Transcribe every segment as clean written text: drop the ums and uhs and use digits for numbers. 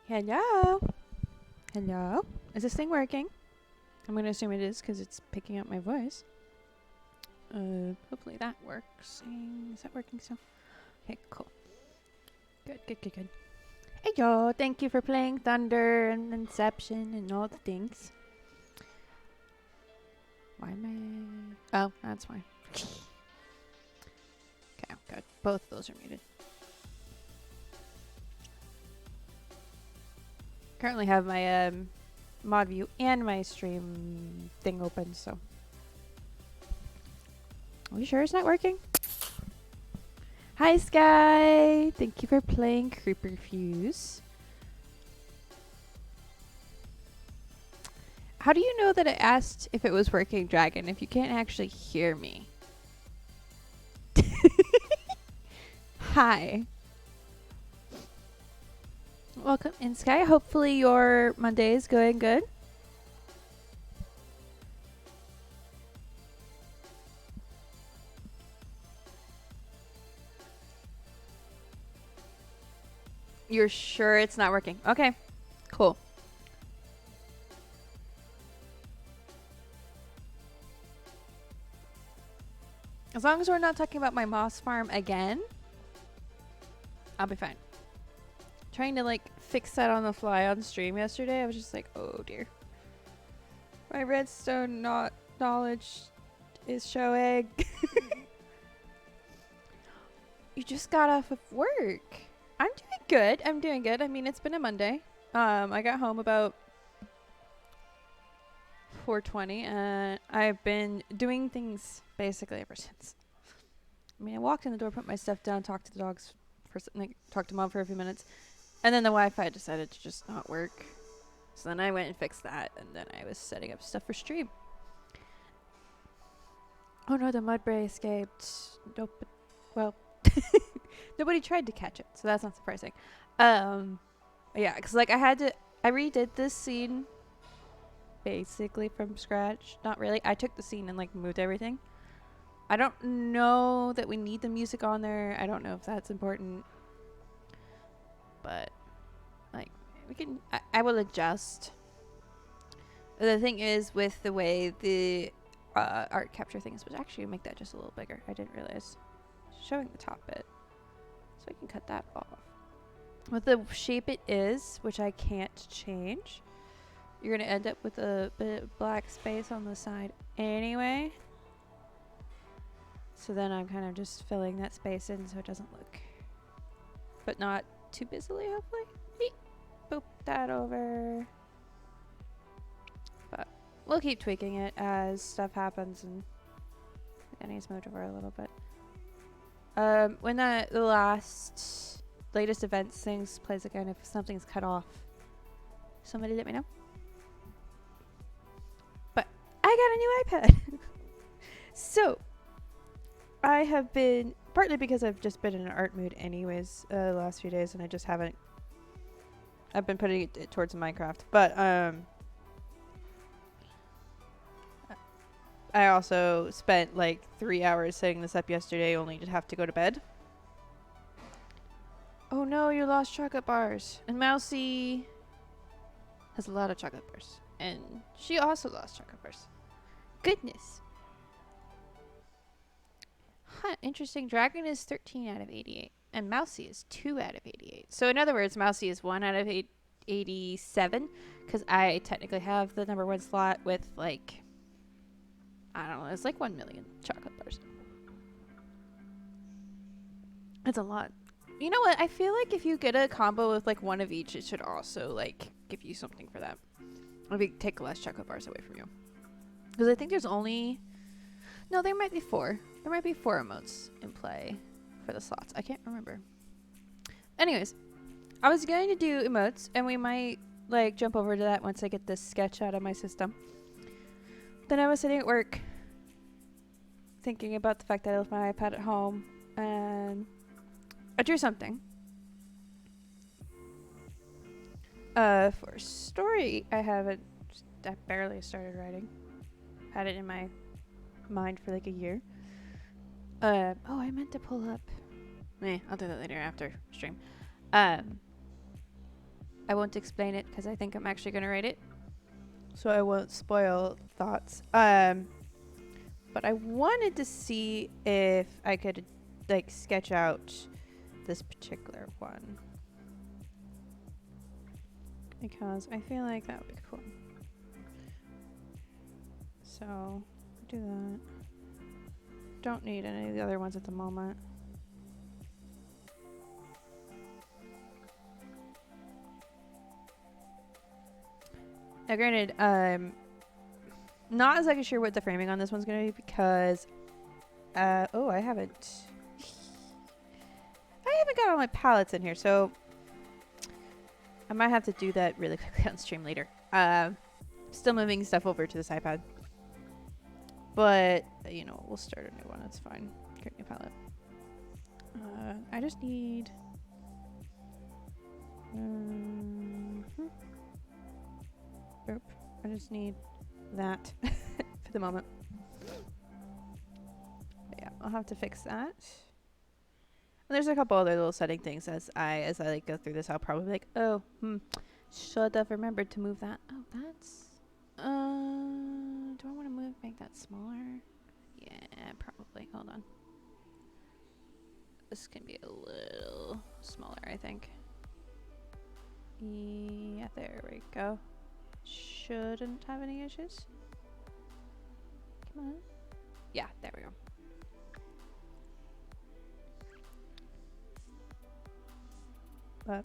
Hello? Hello? Is this thing working? I'm going to assume it is because it's picking up my voice. Hopefully that works. Is that working still? Okay, cool. Good. Hey, yo, thank you for playing Thunder and Inception and all the things. Why am I... Oh, that's why. Okay, good. Both of those are muted. Currently have my mod view and my stream thing open, so... Are you sure it's not working? Hi, Sky! Thank you for playing Creeper Fuse. How do you know that I asked if it was working, Dragon, if you can't actually hear me? Hi. Welcome in, Sky. Hopefully your Monday is going good. You're sure it's not working? Okay, cool. As long as we're not talking about my moss farm again, I'll be fine. Trying to like fix that on the fly on stream yesterday, I was just like, oh dear. My redstone knowledge is showing. You just got off of work. I'm doing good. I mean, it's been a Monday. I got home about 4:20, and I've been doing things basically ever since. I mean, I walked in the door, put my stuff down, talked to the dogs talked to Mom for a few minutes, and then the Wi-Fi decided to just not work. So then I went and fixed that, and then I was setting up stuff for stream. Oh no, the Mudbray escaped. Nope. Well, nobody tried to catch it, so that's not surprising. Yeah, because like I redid this scene basically from scratch. Not really. I took the scene and like moved everything. I don't know that we need the music on there. I don't know if that's important. But like we can I will adjust. The thing is with the way the art capture things would actually make that just a little bigger. I didn't realize. Showing the top bit. So I can cut that off. With the shape it is, which I can't change, you're going to end up with a bit of black space on the side anyway. So then I'm kind of just filling that space in so it doesn't look, but not too busily, hopefully. Beep. Boop that over. But we'll keep tweaking it as stuff happens, and it needs moved over a little bit. When the latest events things plays again, if something's cut off, somebody let me know. But I got a new iPad. So I have been, partly because I've just been in an art mood anyways the last few days, and I just haven't, I've been putting it towards Minecraft, but I also spent like 3 hours setting this up yesterday only to have to go to bed. Oh no, you lost chocolate bars. And Mousy has a lot of chocolate bars. And she also lost chocolate bars. Goodness. Huh, interesting. Dragon is 13 out of 88. And Mousy is 2 out of 88. So in other words, Mousy is 1 out of 87. Because I technically have the number 1 slot with like, I don't know, it's like 1 million chocolate bars. It's a lot. You know what? I feel like if you get a combo with like one of each, it should also like give you something for that. Maybe take less chocolate bars away from you. Because I think there's only... No, there might be 4. There might be 4 emotes in play for the slots. I can't remember. Anyways, I was going to do emotes, and we might like jump over to that once I get this sketch out of my system. Then I was sitting at work thinking about the fact that I left my iPad at home, and I drew something. For a story, I barely started writing. Had it in my mind for like a year. Oh, I meant to pull up. I'll do that later after stream. I won't explain it because I think I'm actually going to write it. So I won't spoil thoughts. But I wanted to see if I could like sketch out this particular one. Because I feel like that would be cool. So, do that. Don't need any of the other ones at the moment. Now granted, not exactly sure what the framing on this one's going to be because, oh, I haven't got all my palettes in here, so I might have to do that really quickly on stream later. Still moving stuff over to this iPad. But, you know, we'll start a new one. That's fine. Create new palette. I just need... Oop. I just need that for the moment. But yeah, I'll have to fix that. And there's a couple other little setting things as I like go through this. I'll probably be like, oh, should have remembered to move that. Oh, that's... do I want to make that smaller? Yeah, probably. Hold on. This can be a little smaller, I think. Yeah, there we go. Shouldn't have any issues. Come on. Yeah, there we go. But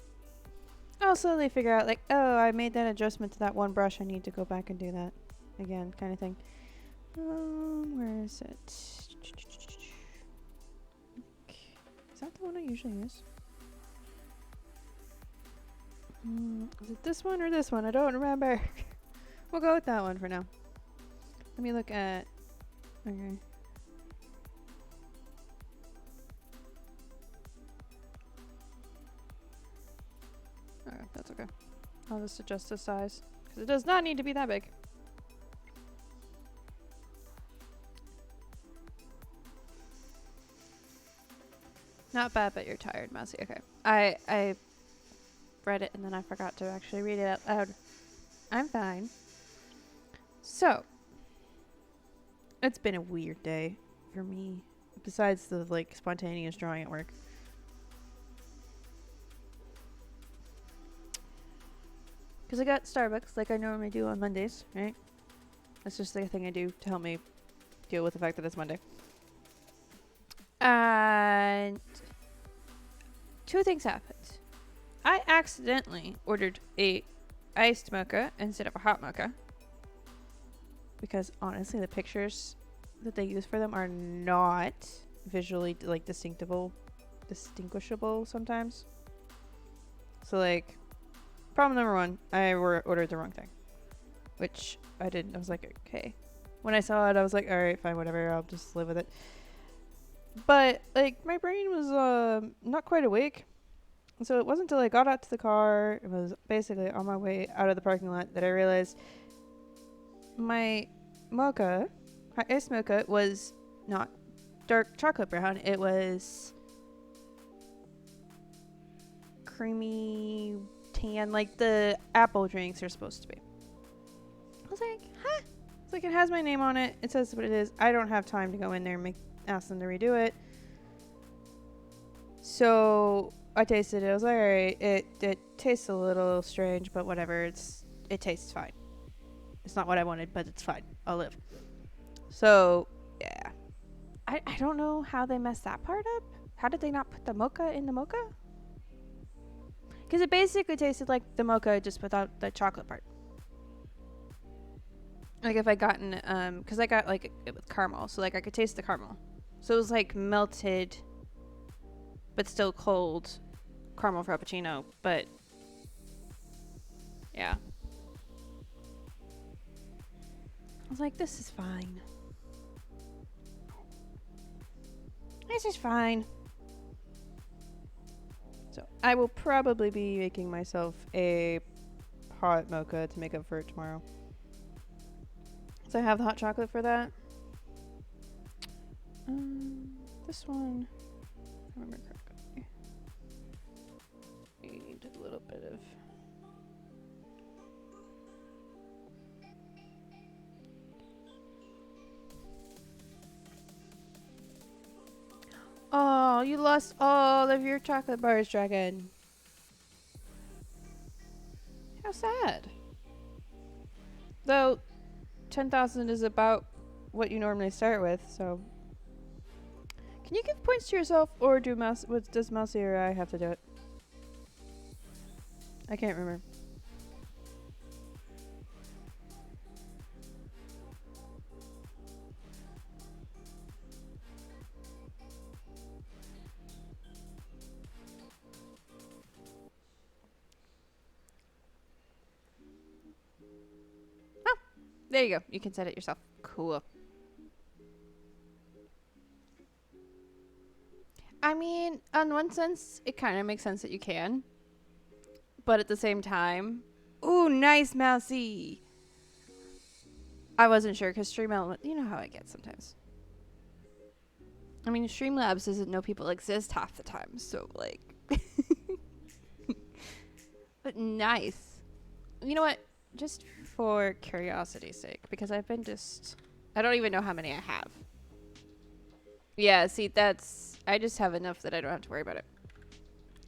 I'll slowly figure out, like, oh, I made that adjustment to that one brush. I need to go back and do that again, kind of thing. Where is it? Is that the one I usually use? Is it this one or this one? I don't remember. We'll go with that one for now. Let me look at... Okay. Okay, that's okay. I'll just adjust the size. Because it does not need to be that big. Not bad, but you're tired, Mousy. Okay. I read it and then I forgot to actually read it out loud. I'm fine. So, it's been a weird day for me. Besides the, like, spontaneous drawing at work. Because I got Starbucks like I normally do on Mondays, right? That's just the thing I do to help me deal with the fact that it's Monday. And two things happened. I accidentally ordered a iced mocha instead of a hot mocha. Because honestly, the pictures that they use for them are not visually like distinguishable sometimes. So like, problem number one, I ordered the wrong thing, which I didn't. I was like, okay. When I saw it, I was like, all right, fine, whatever. I'll just live with it. But like, my brain was not quite awake. So it wasn't until I got out to the car, it was basically on my way out of the parking lot, that I realized my mocha, iced mocha, was not dark chocolate brown. It was creamy tan, like the apple drinks are supposed to be. I was like, huh? It's like, it has my name on it. It says what it is. I don't have time to go in there and ask them to redo it. So I tasted it. I was like, all right, it tastes a little strange, but whatever. It tastes fine. It's not what I wanted, but it's fine. I'll live. So, yeah. I don't know how they messed that part up. How did they not put the mocha in the mocha? Because it basically tasted like the mocha just without the chocolate part. Like if I gotten, because I got like it with caramel. So like I could taste the caramel. So it was like melted, but still cold caramel frappuccino. But, yeah. I was like, this is fine. This is fine. So I will probably be making myself a hot mocha to make up for it tomorrow. So I have the hot chocolate for that. This one, if I remember correctly, we need a little bit of Oh, you lost all of your chocolate bars, Dragon. How sad. Though 10,000 is about what you normally start with, so. Can you give points to yourself, or does Mousy or I have to do it? I can't remember. Oh, there you go. You can set it yourself. Cool. I mean, on one sense, it kind of makes sense that you can. But at the same time, ooh, nice, Mousy. I wasn't sure because Stream, you know how I get sometimes. I mean, Streamlabs doesn't know people exist half the time, so like. But nice. You know what? Just for curiosity's sake, because I've been I don't even know how many I have. Yeah, see, I just have enough that I don't have to worry about it.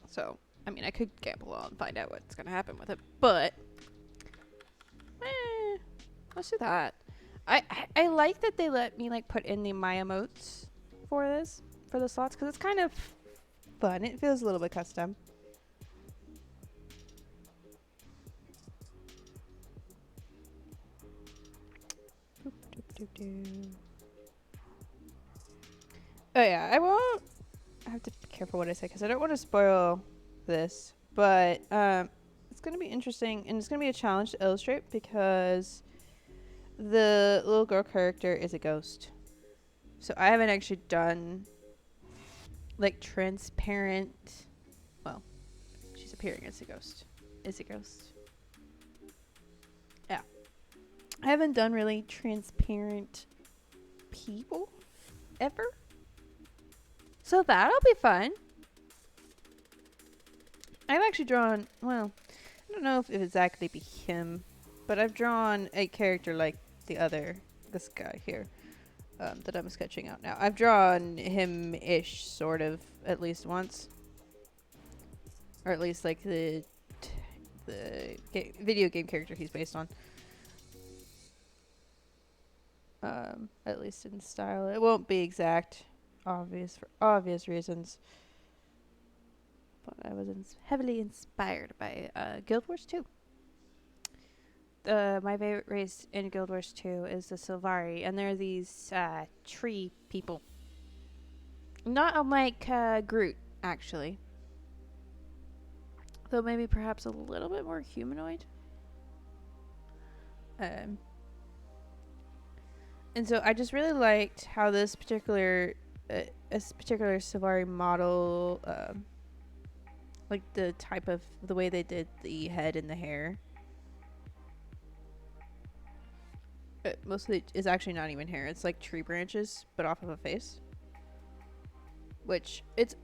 So, I mean, I could gamble on and find out what's going to happen with it, but let's do that. I like that they let me like put in my emotes for the slots, because it's kind of fun. It feels a little bit custom. Oh yeah, I won't. I have to be careful what I say because I don't want to spoil this, but it's going to be interesting, and it's going to be a challenge to illustrate because the little girl character is a ghost. So I haven't actually done like transparent. Well, she's appearing as a ghost. Is a ghost. Yeah. I haven't done really transparent people ever. So that'll be fun. I've actually drawn, well, I don't know if it exactly be him, but I've drawn a character like this guy here, that I'm sketching out now. I've drawn him-ish, sort of, at least once. Or at least like the video game character he's based on. At least in style. It won't be exact, for obvious reasons. But I was heavily inspired by Guild Wars 2. My favorite race in Guild Wars 2 is the Sylvari, and they're these tree people. Not unlike Groot, actually. Though maybe perhaps a little bit more humanoid. And so I just really liked how this particular Sylvari model, like the way they did the head and the hair. Mostly is actually not even hair. It's like tree branches, but off of a face. Which this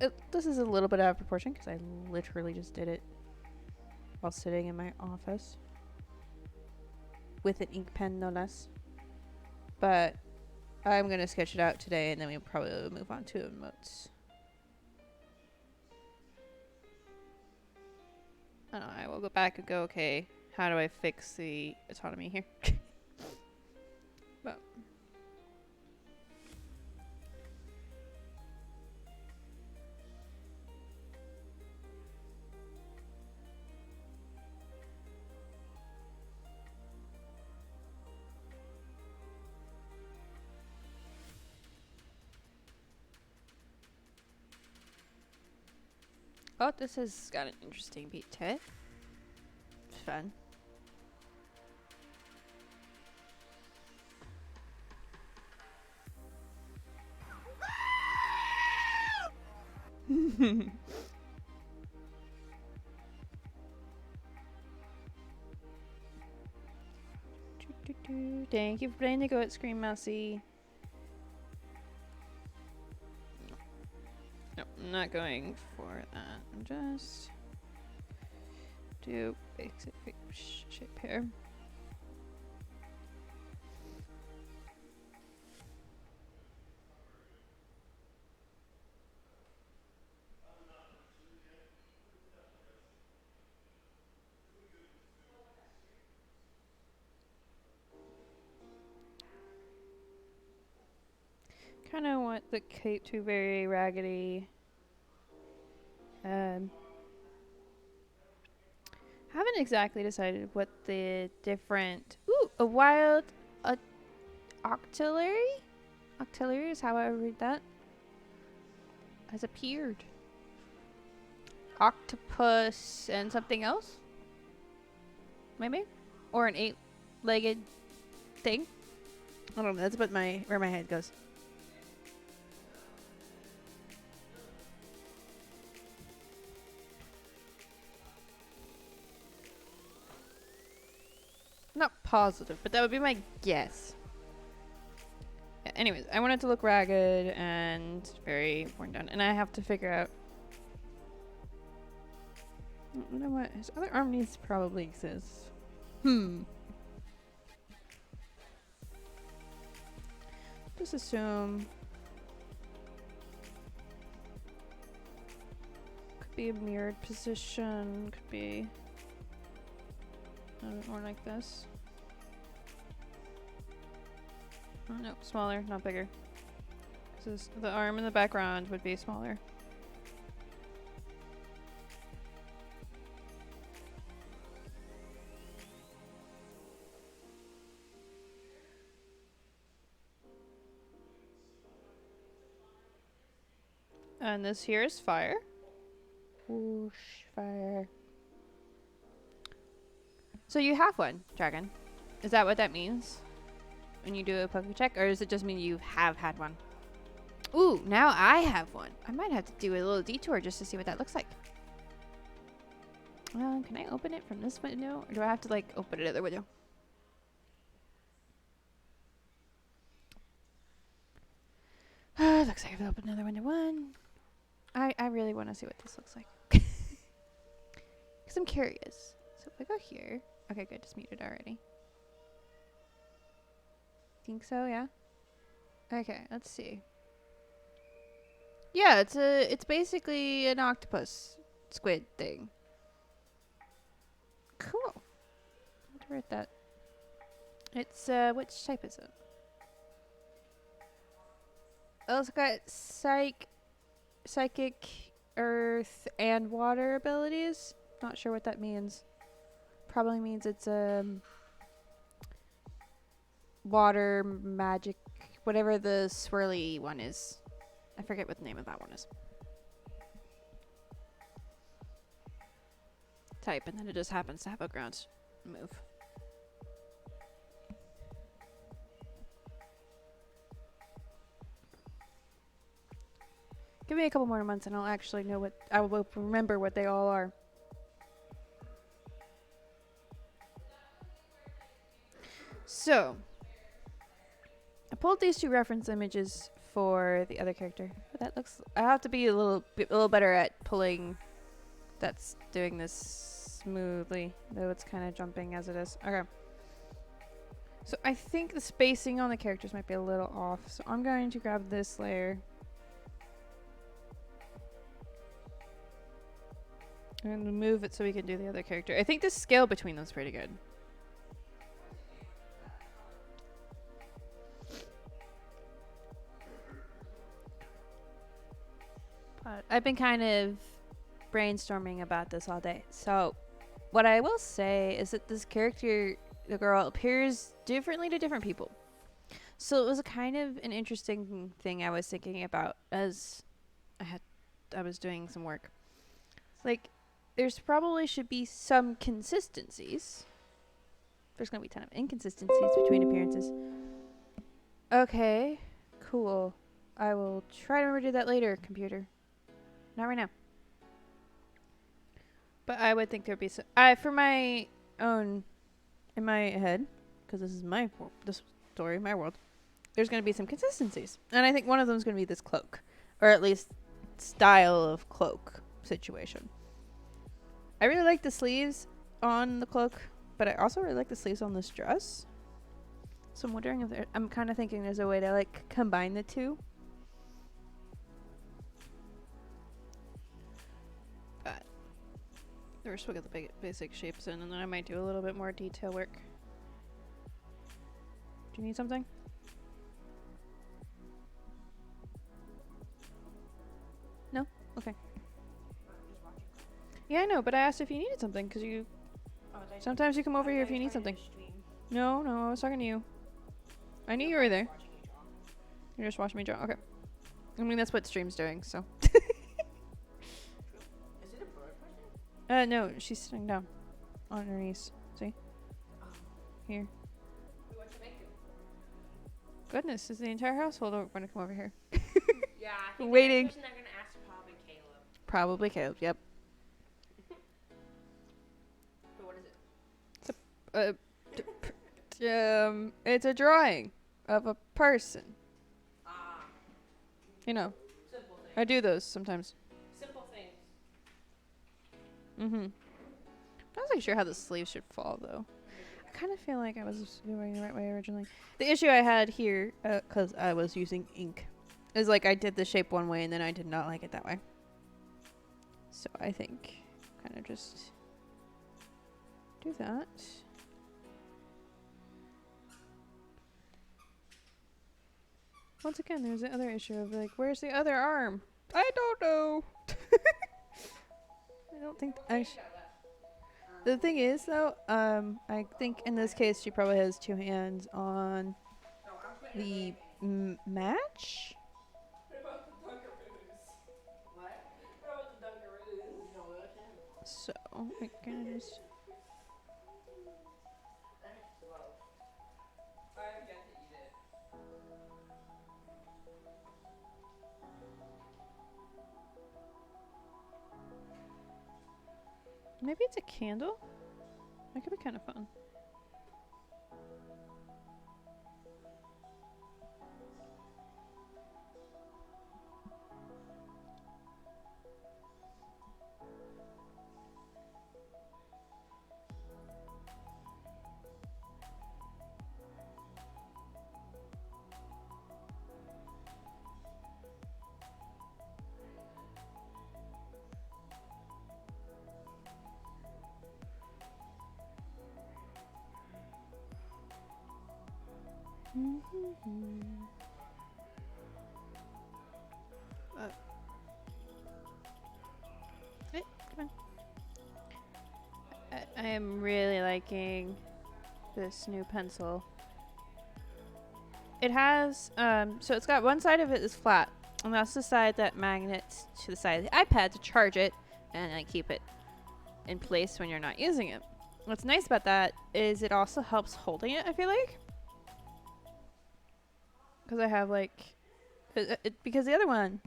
is a little bit out of proportion because I literally just did it while sitting in my office with an ink pen, no less. But I'm gonna sketch it out today, and then we'll probably move on to emotes. I don't know. I will go back and go. Okay, how do I fix the autonomy here? But oh, this has got an interesting beat to it. It's fun. Thank you for playing the goat scream, Mousy. No, I'm not going for that. I'm just do basic shape here. want the cape to be very raggedy. Haven't exactly decided what the different... Ooh, a wild octillery? Octillery is how I read that. Has appeared. Octopus and something else? Maybe? Or an 8-legged thing? I don't know. That's what where my head goes. Not positive, but that would be my guess. Yeah, anyways, I want it to look ragged and very worn down, and I have to figure out. You know what? His other arm needs to probably exist. Just assume. Could be a mirrored position. Could be a bit more like this. Oh, no, smaller, not bigger. Because the arm in the background would be smaller. And this here is fire. Whoosh, fire. So you have one, dragon. Is that what that means? When you do a Poke check? Or does it just mean you have had one? Ooh, now I have one. I might have to do a little detour just to see what that looks like. Can I open it from this window? Or do I have to, like, open it at the window? Looks like I have to open another window one. I really want to see what this looks like. Because I'm curious. So if I go here... Okay, good. Just muted already. Think so, yeah? Okay, let's see. Yeah, it's basically an octopus squid thing. Cool. I'll write that. It's which type is it? Oh, it's got psychic, earth, and water abilities. Not sure what that means. Probably means it's water magic, whatever the swirly one is. I forget what the name of that one is. Type, and then it just happens to have a ground move. Give me a couple more months and I'll actually know what... I will remember what they all are. So, I pulled these two reference images for the other character. But that looks... I have to be a little better at pulling... That's doing this smoothly, though it's kind of jumping as it is. Okay. So I think the spacing on the characters might be a little off. So I'm going to grab this layer. And move it so we can do the other character. I think the scale between them is pretty good. But I've been kind of brainstorming about this all day. So what I will say is that this character, the girl, appears differently to different people. So it was a kind of an interesting thing I was thinking about as I was doing some work. Like, there's probably should be some consistencies. There's going to be a ton of inconsistencies between appearances. Okay, cool. I will try to remember to do that later, computer. Not right now. But I would think there'd be some... for my own... In my head, because this is this story, my world, there's going to be some consistencies. And I think one of them is going to be this cloak. Or at least style of cloak situation. I really like the sleeves on the cloak, but I also really like the sleeves on this dress. So I'm wondering if I'm kind of thinking there's a way to like combine the two. But first we'll get the basic shapes in, and then I might do a little bit more detail work. Do you need something? Okay. Yeah, I know, but I asked if you needed something because you. Sometimes you come over here if you need something. No, I was talking to you. I knew you were there. You're just watching me draw. Okay. I mean, that's what stream's doing, so. Is it a bird person? No, she's sitting down on her knees. See? Here. What you making? Goodness, is the entire household going to come over here? Yeah, I think Waiting. the person they're gonna ask is probably Caleb. Probably Caleb, yep. So what is it? It's a drawing of a person. Ah, You know, simple things. I do those sometimes. Simple things. Mm-hmm. I wasn't sure how the sleeve should fall, though. I kind of feel like I was doing the right way originally. The issue I had here, because I was using ink, is like I did the shape one way and then I did not like it that way. So I think kind of just do that. Once again, there's the other issue of like, where's the other arm? I don't know. I don't think actually. The thing is, though, I think in this case she probably has two hands on the match. What about the Dunkaroos? What? What about the Dunkaroos? No, that's him. So I kind of just. That is slow. I have yet to eat it. Maybe it's a candle. That could be kind of fun. Hey, come on. I am really liking this new pencil. It has, so it's got one side of it is flat, and that's the side that magnets to the side of the iPad to charge it and like, keep it in place when you're not using it. What's nice about that is it also helps holding it, I feel like. Because I have like, because the other one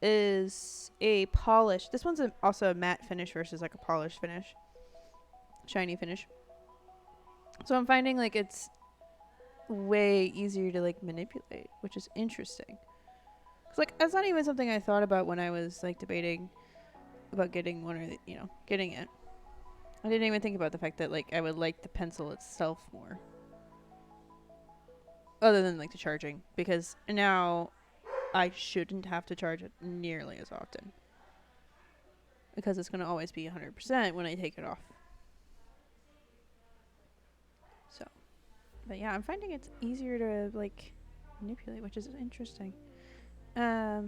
is a polish. This one's also a matte finish versus like a polished finish. Shiny finish. So I'm finding like it's way easier to like manipulate, which is interesting. Cause like that's not even something I thought about when I was like debating about getting one or the, getting it. I didn't even think about the fact that like I would like the pencil itself more, other than like the charging, because now I shouldn't have to charge it nearly as often because it's gonna always be 100% when I take it off. So, but yeah, I'm finding it's easier to like manipulate, which is interesting. Yeah,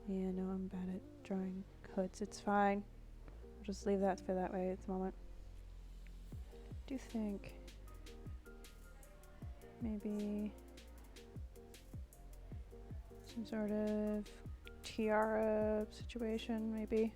no, I'm bad at drawing hoods. It's fine. I'll just leave that for that way at the moment. Do you think maybe some sort of tiara situation, maybe?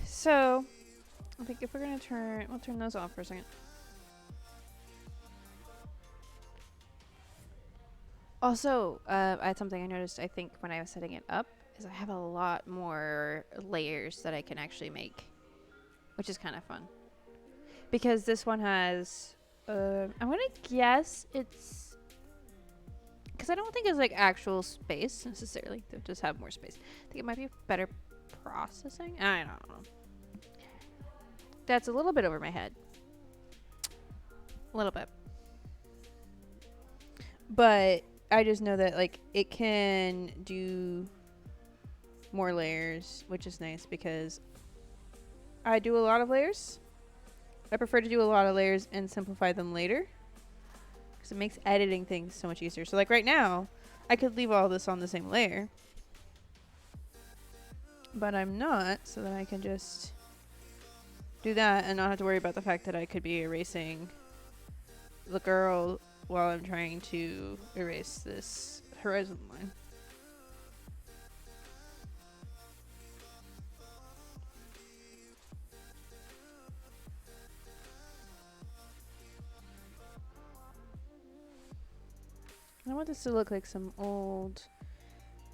So, I think if we're gonna we'll turn those off for a second. Also, I had something I noticed, I think, when I was setting it up, is I have a lot more layers that I can actually make, which is kind of fun. Because this one has, I'm gonna guess it's, because I don't think it's like actual space necessarily. They just have more space. I think it might be better processing. I don't know. That's a little bit over my head. A little bit. But I just know that like it can do more layers, which is nice because I do a lot of layers. I prefer to do a lot of layers and simplify them later because it makes editing things so much easier. So like right now, I could leave all this on the same layer, but I'm not, so that I can just do that and not have to worry about the fact that I could be erasing the girl while I'm trying to erase this horizon line. I want this to look like some old...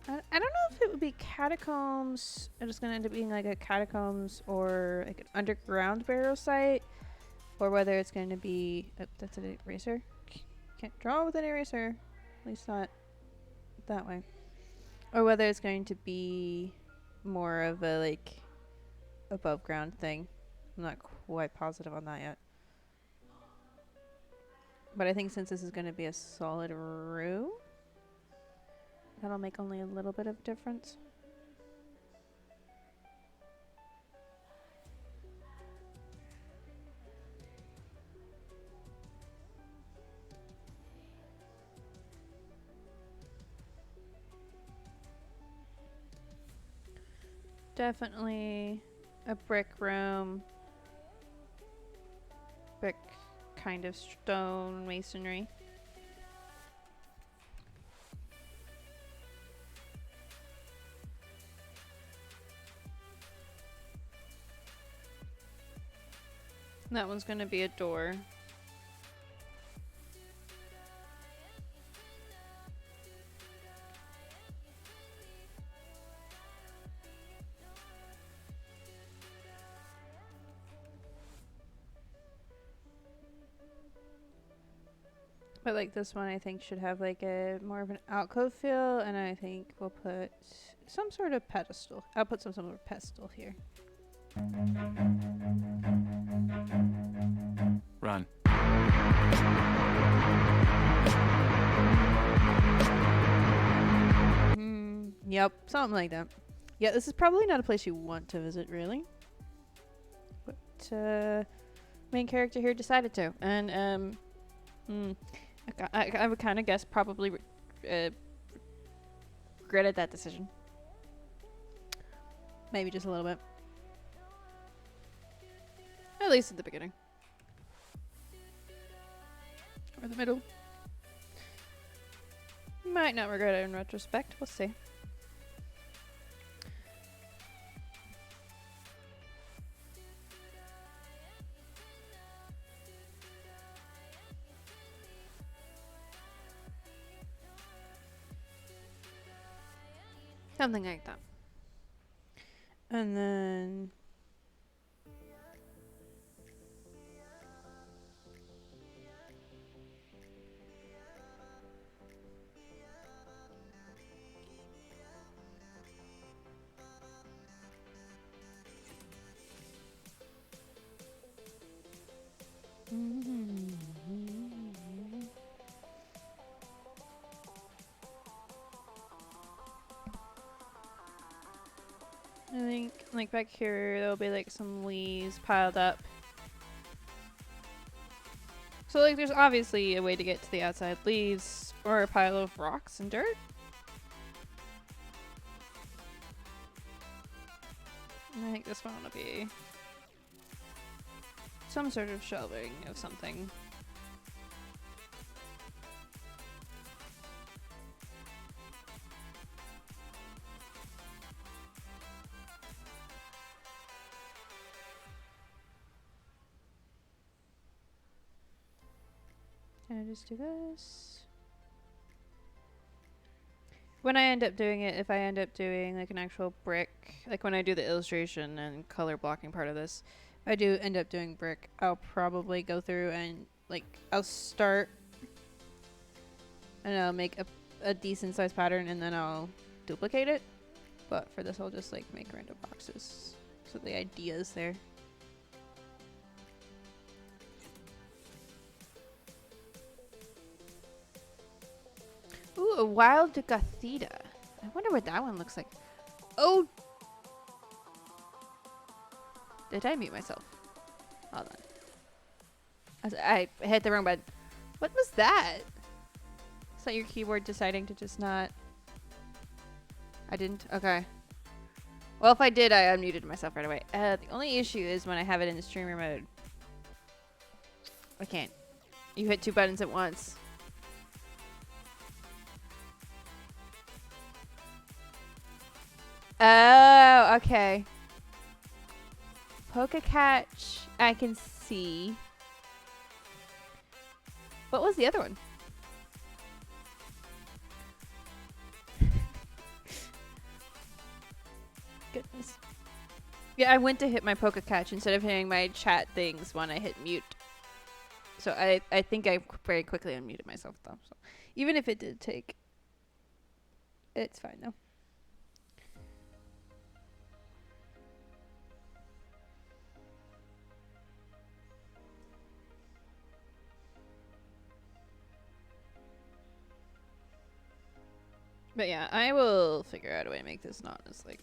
I don't know if it would be catacombs. I'm just going to end up being like a catacombs or like an underground burial site. Or whether it's going to be... Oh, that's an eraser. Can't draw with an eraser. At least not that way. Or whether it's going to be more of a like above ground thing. I'm not quite positive on that yet. But I think since this is going to be a solid room, that'll make only a little bit of difference. Definitely a brick room. Brick kind of stone masonry. That one's going to be a door. But like this one I think should have like a more of an alcove feel, and I think we'll put some sort of pedestal. I'll put some sort of pedestal here. Run. Yep, something like that. Yeah, this is probably not a place you want to visit, really. But main character here decided to, and I would kind of guess probably regretted that decision. Maybe just a little bit. At least at the beginning. Or the middle. Might not regret it in retrospect. We'll see. Something like that. And then... I think, like, back here, there'll be, like, some leaves piled up. So, like, there's obviously a way to get to the outside leaves, or a pile of rocks and dirt. And I think this one will be some sort of shelving of something. Can I just do this? When I end up doing it, if I end up doing like an actual brick, like when I do the illustration and color blocking part of this, if I do end up doing brick, I'll probably go through and like I'll start and I'll make a a decent sized pattern and then I'll duplicate it. But for this, I'll just like make random boxes. So the idea is there. Ooh, a wild Gothita. I wonder what that one looks like. Oh! Did I mute myself? Hold on. I hit the wrong button. What was that? Is that your keyboard deciding to just not... I didn't? Okay. Well, if I did, I unmuted myself right away. The only issue is when I have it in the streamer mode. I can't. You hit 2 buttons at once. Oh, okay. Poke Catch, I can see. What was the other one? Goodness. Yeah, I went to hit my Poke Catch instead of hitting my chat things when I hit mute. So I think I very quickly unmuted myself though. So even if it did take, it's fine though. But yeah, I will figure out a way to make this not as like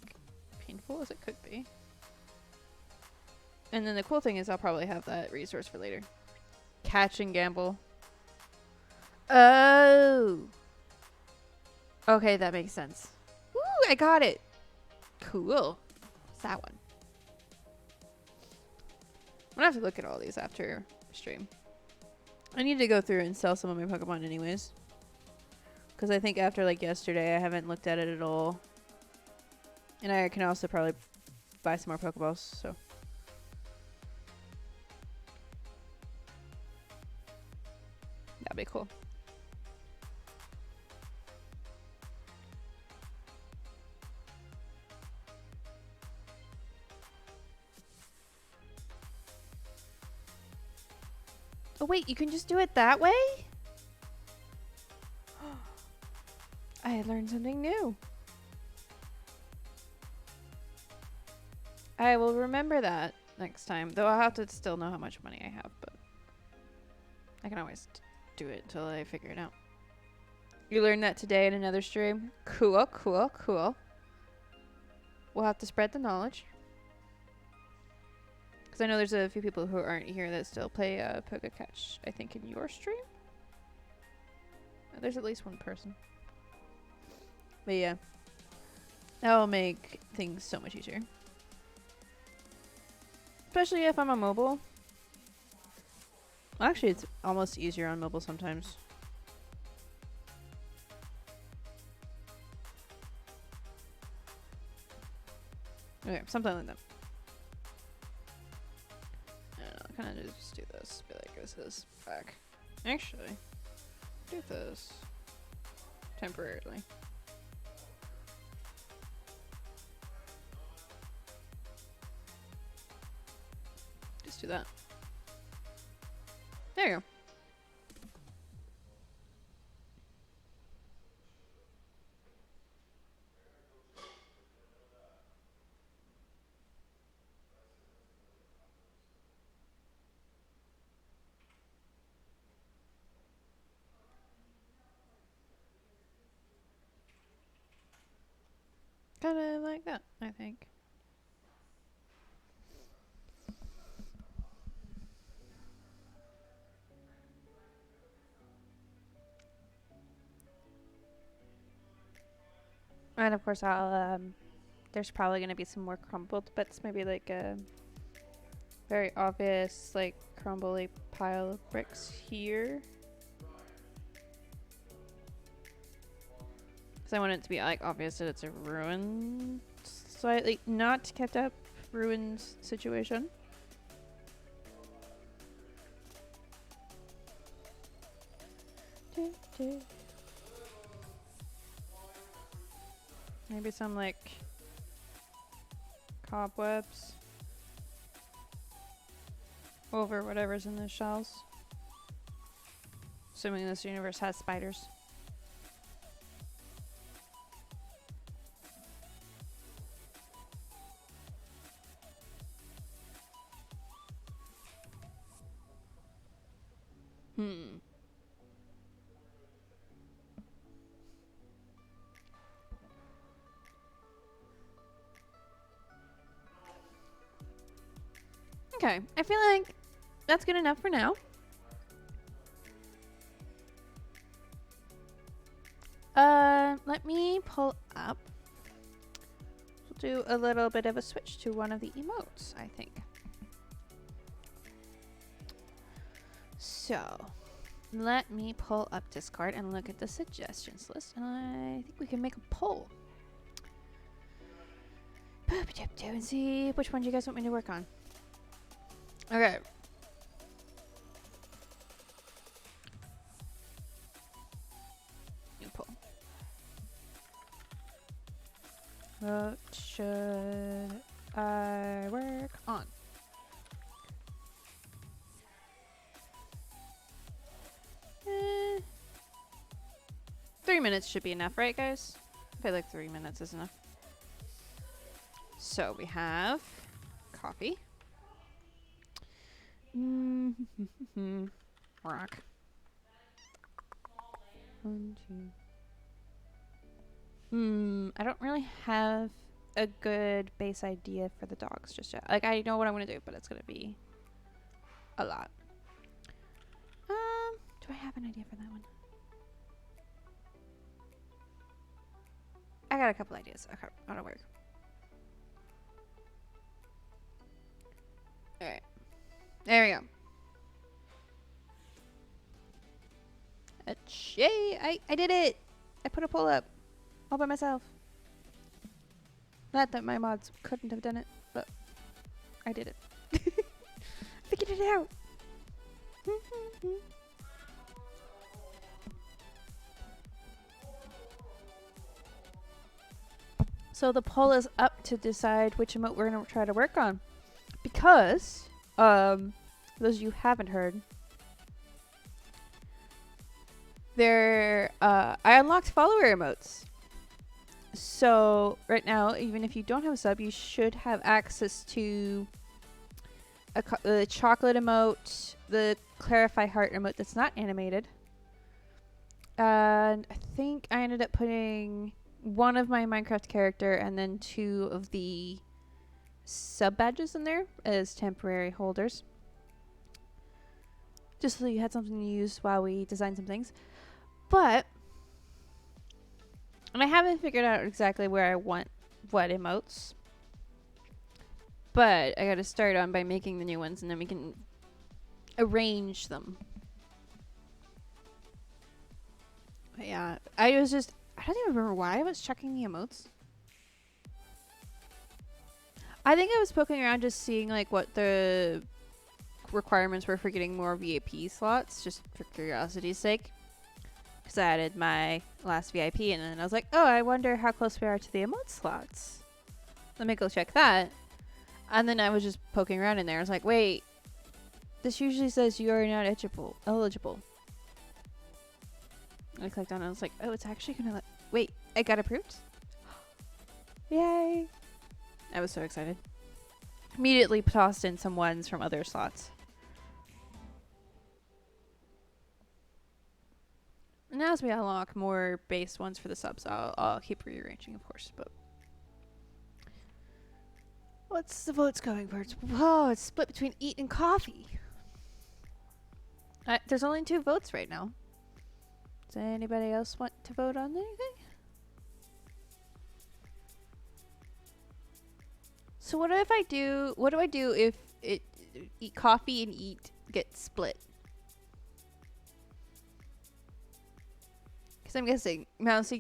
painful as it could be. And then the cool thing is I'll probably have that resource for later. Catch and gamble. Oh. Okay, that makes sense. Woo, I got it. Cool. What's that one? I'm gonna have to look at all these after stream. I need to go through and sell some of my Pokemon anyways. Because I think after like yesterday, I haven't looked at it at all. And I can also probably buy some more Pokeballs, so. That'd be cool. Oh wait, you can just do it that way? I learned something new. I will remember that next time. Though I'll have to still know how much money I have, but I can always do it until I figure it out. You learned that today in another stream? Cool, cool, cool. We'll have to spread the knowledge. Because I know there's a few people who aren't here that still play Poke Catch, I think, in your stream? There's at least one person. But yeah. That will make things so much easier. Especially if I'm on mobile. Actually, it's almost easier on mobile sometimes. Okay, something like that. I don't know, kind of just do this. Be like, this is back. Actually, do this temporarily. Just do that. There you go. Kind of like that, I think. And of course, I'll there's probably gonna be some more crumbled bits, maybe like a very obvious like crumbly pile of bricks here. Because I want it to be like obvious that it's a ruined, slightly not kept up ruined situation. Maybe some like cobwebs over whatever's in the shells. Assuming this universe has spiders. Okay, I feel like that's good enough for now. Let me pull up. We'll do a little bit of a switch to one of the emotes, I think. So, let me pull up Discord and look at the suggestions list, and I think we can make a poll. And see which one you guys want me to work on. Okay. New poll. What should I work on? Eh, 3 minutes should be enough, right, guys? I feel like 3 minutes is enough. So we have coffee. Rock. 1, 2. I don't really have a good base idea for the dogs just yet. Like, I know what I'm gonna do, but it's gonna be a lot. Do I have an idea for that one? I got a couple ideas. Okay, that'll work. Alright. There we go. Yay! I did it! I put a poll up. All by myself. Not that my mods couldn't have done it, but I did it. Figured it out! So the poll is up to decide which emote we're going to try to work on. Because, those of you who haven't heard, I unlocked follower emotes. So right now, even if you don't have a sub, you should have access to the chocolate emote, the clarify heart emote that's not animated. And I think I ended up putting one of my Minecraft character and then 2 of the sub badges in there as temporary holders. Just so you had something to use while we design some things. But, and I haven't figured out exactly where I want what emotes. But I gotta start on by making the new ones and then we can arrange them. But yeah, I don't even remember why I was checking the emotes. I think I was poking around just seeing like what the requirements were for getting more VIP slots, just for curiosity's sake. Because I added my last VIP and then I was like, oh, I wonder how close we are to the emote slots. Let me go check that. And then I was just poking around in there. I was like, wait, this usually says you are not eligible. And I clicked on it. I was like, oh, it's actually going to wait, I got approved? Yay. I was so excited. Immediately tossed in some ones from other slots. And as we unlock more base ones for the subs, I'll keep rearranging, of course. But what's the votes going for? It's split between eat and coffee. There's only 2 votes right now. Does anybody else want to vote on anything? So what do I do if eat coffee and eat get split? Because I'm guessing Mousy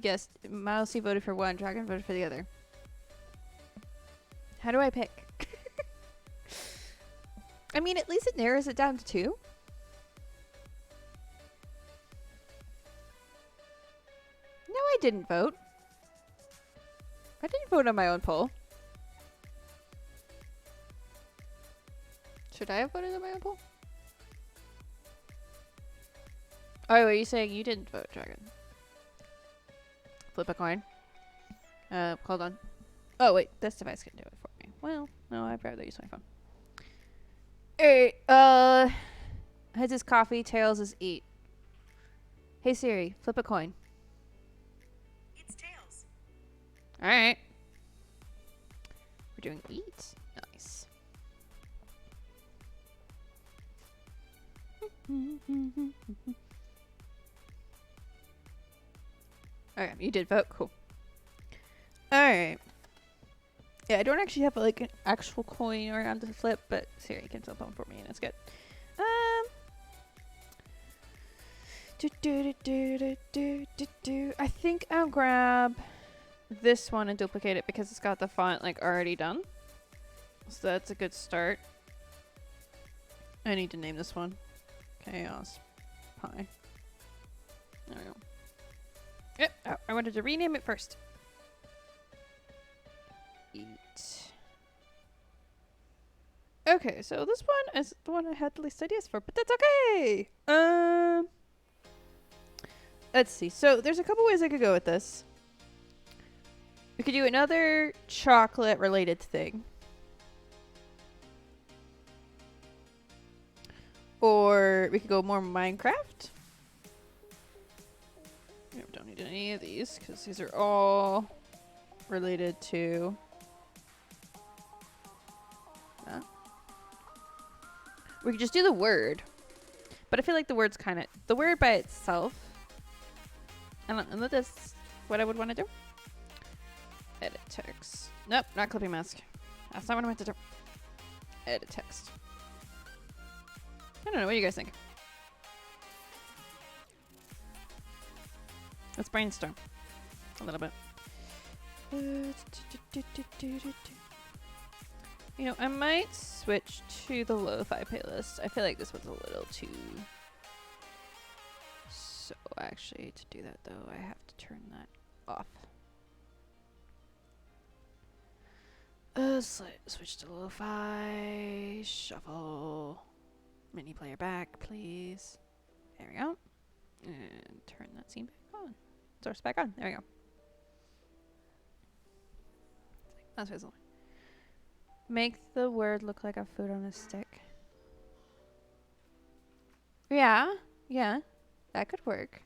voted for one, Dragon voted for the other. How do I pick? I mean, at least it narrows it down to 2. No, I didn't vote. I didn't vote on my own poll. Should I have voted on my own poll? Oh, are you saying you didn't vote, Dragon? Flip a coin. Hold on. Oh, wait. This device can do it for me. Well, no, I'd rather use my phone. Alright, heads is coffee, tails is eat. Hey Siri, flip a coin. It's tails. Alright. We're doing eat. Nice. Okay, you did vote. Cool. Alright. Yeah, I don't actually have like an actual coin around to flip, but Siri can flip one for me and it's good. I think I'll grab this one and duplicate it because it's got the font like already done. So that's a good start. I need to name this one Chaos Pie. There we go. Yep, oh, I wanted to rename it first. Eat. Okay, so this one is the one I had the least ideas for, but that's okay. Let's see. So there's a couple ways I could go with this. We could do another chocolate related thing. Or we could go more Minecraft. We don't need any of these because these are all related to that. We could just do the word. But I feel like the word's kind of... The word by itself... I don't know if that's what I would want to do. Edit text. Nope, not clipping mask. That's not what I meant to do. Edit text. I don't know. What do you guys think? Let's brainstorm a little bit. You know, I might switch to the lo-fi playlist. I feel like this one's a little too... So actually, to do that though, I have to turn that off. Switch to lo-fi, shuffle, mini player back, please. There we go. And turn that scene back on. Source back on. There we go. That's visible. Make the word look like a food on a stick. Yeah, that could work.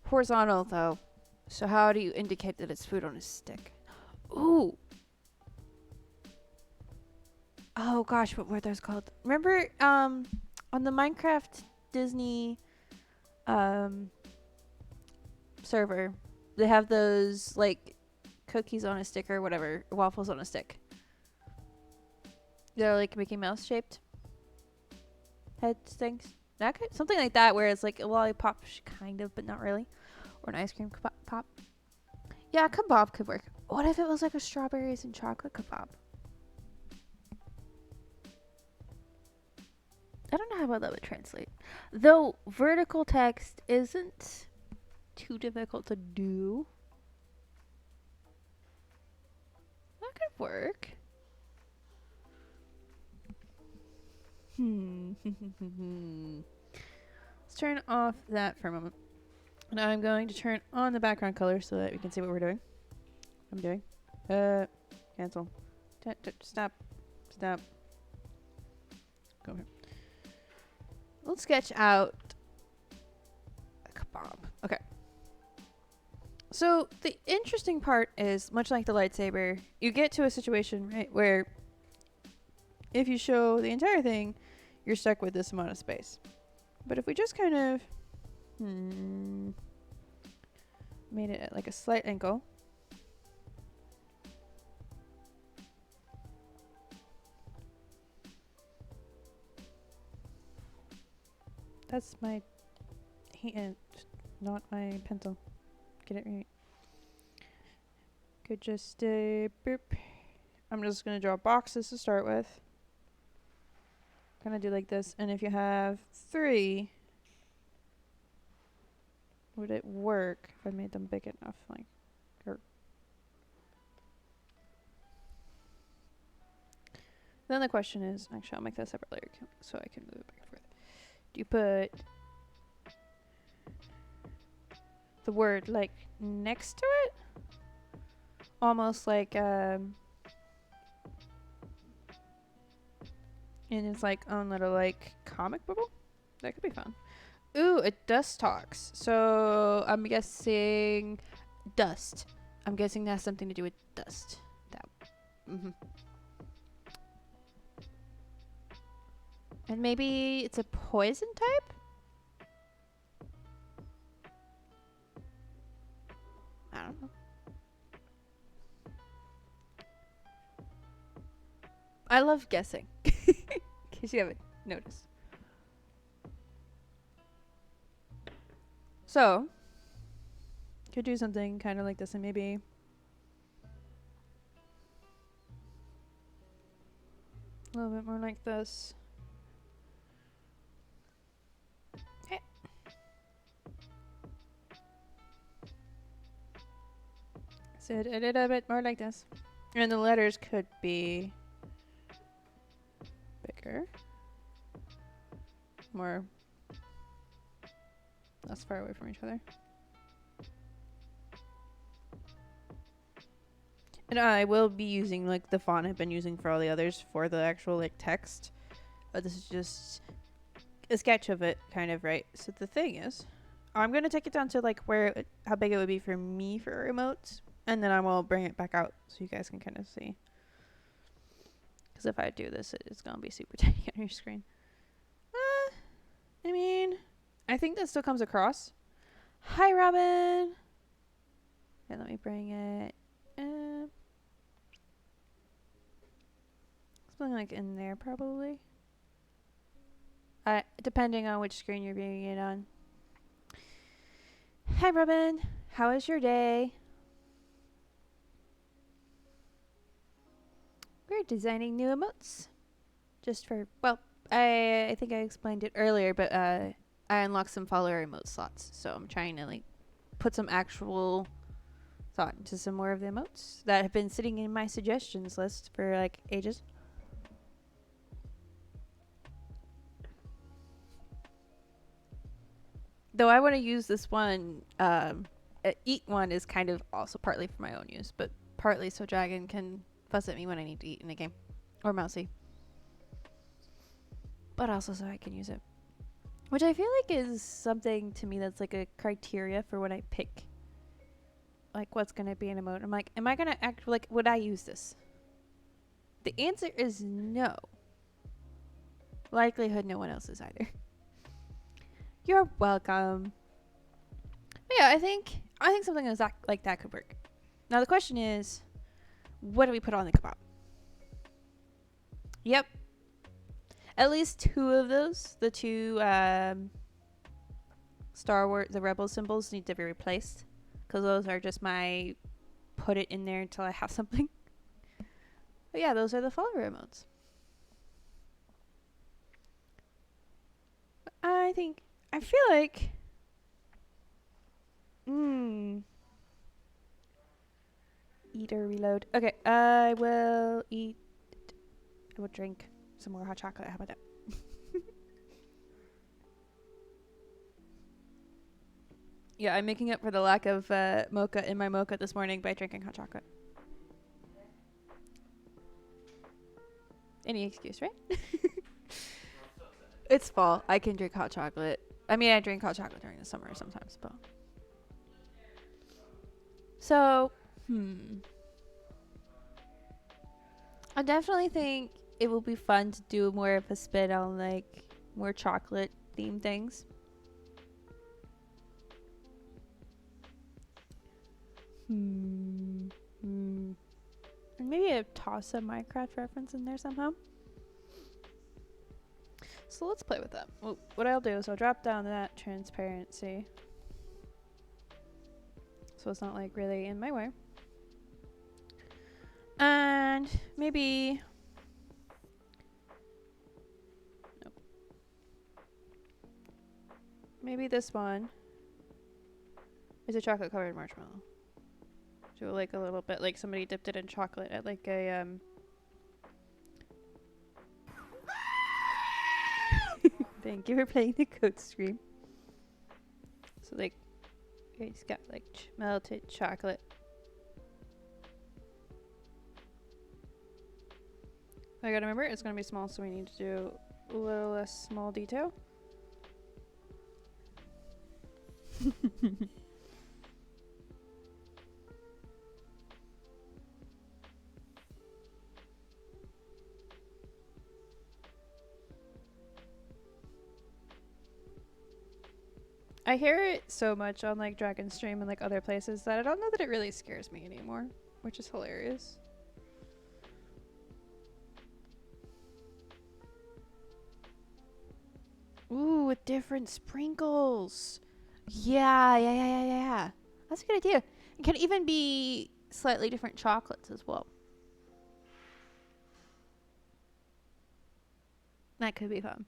Horizontal though. So how do you indicate that it's food on a stick? Ooh. Oh gosh, what were those called? Remember on the Minecraft Disney server, they have those like cookies on a stick or whatever, waffles on a stick. They're like Mickey Mouse shaped head things. That could, something like that where it's like a lollipop kind of, but not really. Or an ice cream pop. Yeah, kebab could work. What if it was like a strawberries and chocolate kebab? I don't know how well that would translate. Though vertical text isn't too difficult to do. That could work. Let's turn off that for a moment. Now I'm going to turn on the background color so that we can see what we're doing. Cancel. Stop. Go here. Let's sketch out a kebab. Okay. So the interesting part is, much like the lightsaber, you get to a situation, right, where if you show the entire thing, you're stuck with this amount of space. But if we just kind of made it at like a slight angle. That's my hand, not my pencil. Get it right. Could just boop. I'm just gonna draw boxes to start with. Gonna do like this, and if you have 3, would it work if I made them big enough? Like, or then the question is, actually, I'll make that a separate layer so I can move it back and forth. Do you put the word like next to it? Almost like and it's like own little like comic bubble? That could be fun. Ooh, it dust talks. So I'm guessing dust. I'm guessing that has something to do with dust. That. And maybe it's a poison type? I don't know. I love guessing. In case you haven't noticed. So, could do something kind of like this and maybe a little bit more like this. Okay. So a little bit more like this. And the letters could be bigger. More less far away from each other. And I will be using like the font I've been using for all the others for the actual like text. But this is just a sketch of it, kind of, right? So the thing is, I'm going to take it down to like how big it would be for me for emotes. And then I will bring it back out so you guys can kind of see. Because if I do this, it's going to be super tiny on your screen. I mean, I think that still comes across. Hi, Robin. Okay, let me bring it. Something like in there, probably. Depending on which screen you're viewing it on. Hi, Robin. How was your day? We're designing new emotes. Just for, well, I think I explained it earlier, but I unlocked some follower emote slots. So I'm trying to like put some actual thought into some more of the emotes that have been sitting in my suggestions list for like ages. Though I want to use this one, eat one is kind of also partly for my own use, but partly so Dragon can fuss at me when I need to eat in a game. Or Mousy. But also so I can use it. Which I feel like is something to me that's like a criteria for when I pick like what's going to be an emote. I'm like, am I going to act like, would I use this? The answer is no. Likelihood no one else is either. You're welcome. But yeah, I think something like that could work. Now the question is, what do we put on the kebab? Yep. At least two of those, the two Star Wars, the Rebel symbols need to be replaced. Because those are just my put it in there until I have something. But yeah, those are the follower emotes. I feel like eat or reload. Okay, I will drink some more hot chocolate. How about that? Yeah, I'm making up for the lack of mocha in my mocha this morning by drinking hot chocolate. Any excuse, right? It's fall. I can drink hot chocolate. I mean, I drink hot chocolate during the summer sometimes, but. So, I definitely think it will be fun to do more of a spin on like more chocolate themed things. And maybe toss a Minecraft reference in there somehow. So let's play with that. Well, what I'll do is I'll drop down that transparency. So it's not like really in my way. And maybe... Nope. Maybe this one is a chocolate covered marshmallow. Do like a little bit like somebody dipped it in chocolate at like a Thank you for playing the code stream. So like it's got like melted chocolate. I gotta remember it's gonna be small, so we need to do a little less small detail. I hear it so much on like Dragon Stream and like other places that I don't know that it really scares me anymore, which is hilarious. Ooh, with different sprinkles. Yeah. That's a good idea. It can even be slightly different chocolates as well. That could be fun.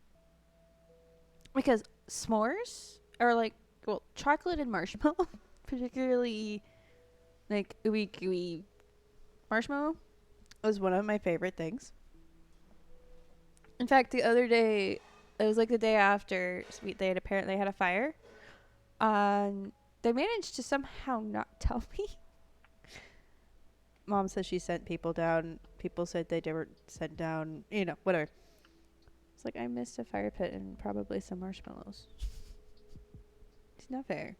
Because s'mores are like, well, chocolate and marshmallow, particularly like ooey gooey marshmallow, was one of my favorite things. In fact, the other day, it was like the day after they had apparently had a fire. They managed to somehow not tell me. Mom says she sent people down. People said they were sent down. You know, whatever. It's like I missed a fire pit and probably some marshmallows. It's not fair.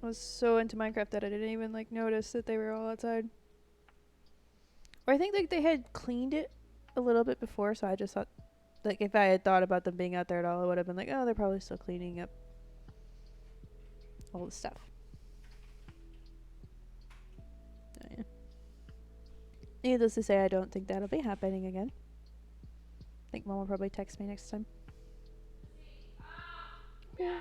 I was so into Minecraft that I didn't even like notice that they were all outside. Or I think like they had cleaned it a little bit before, so I just thought like if I had thought about them being out there at all, I would have been like, oh, they're probably still cleaning up all the stuff. Oh, yeah. Needless to say, I don't think that'll be happening again. I think Mom will probably text me next time. Yeah.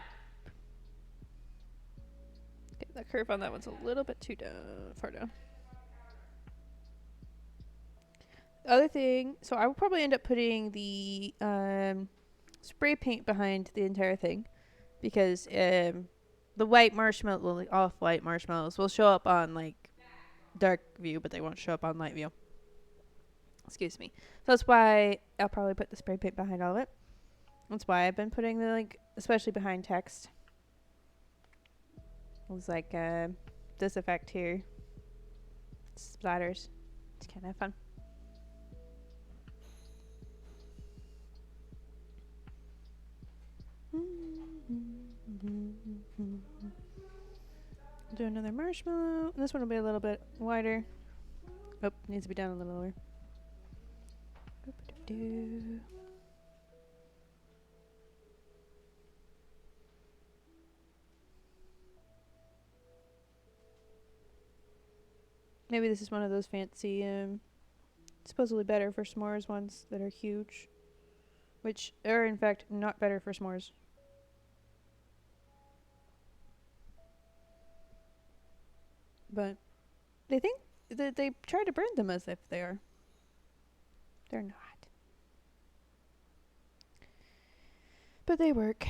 Okay, the curve on that one's a little bit too far down. The other thing, so I will probably end up putting the spray paint behind the entire thing because the white marshmallow, well, like off-white marshmallows will show up on like dark view, but they won't show up on light view. Excuse me. So that's why I'll probably put the spray paint behind all of it. That's why I've been putting the like, especially behind text. It was like this effect here. Splatters. It's kind of fun. Do another marshmallow. This one will be a little bit wider. Oh, needs to be down a little lower. Maybe this is one of those fancy, supposedly better for s'mores ones that are huge. Which are, in fact, not better for s'mores. But they think that they try to brand them as if they are. They're not. But they work.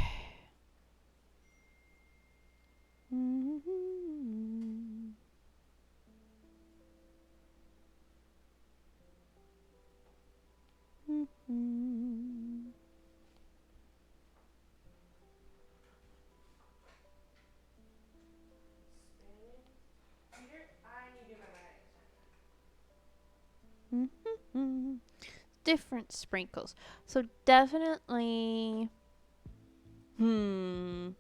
Different sprinkles. So definitely. So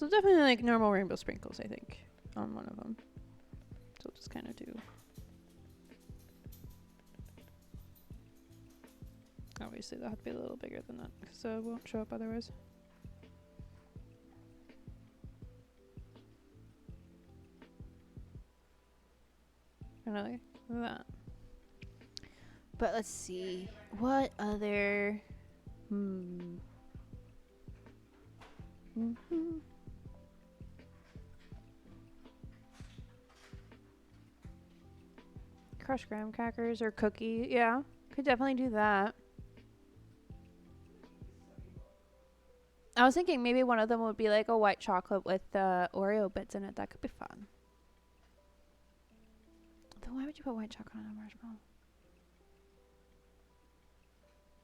definitely like normal rainbow sprinkles, I think, on one of them. So we'll just kind of do. Obviously, they'll have to be a little bigger than that because it won't show up otherwise. Kind of like that. But let's see. What other... Crushed graham crackers or cookie. Yeah, could definitely do that. I was thinking maybe one of them would be like a white chocolate with Oreo bits in it. That could be fun. Though why would you put white chocolate on a marshmallow?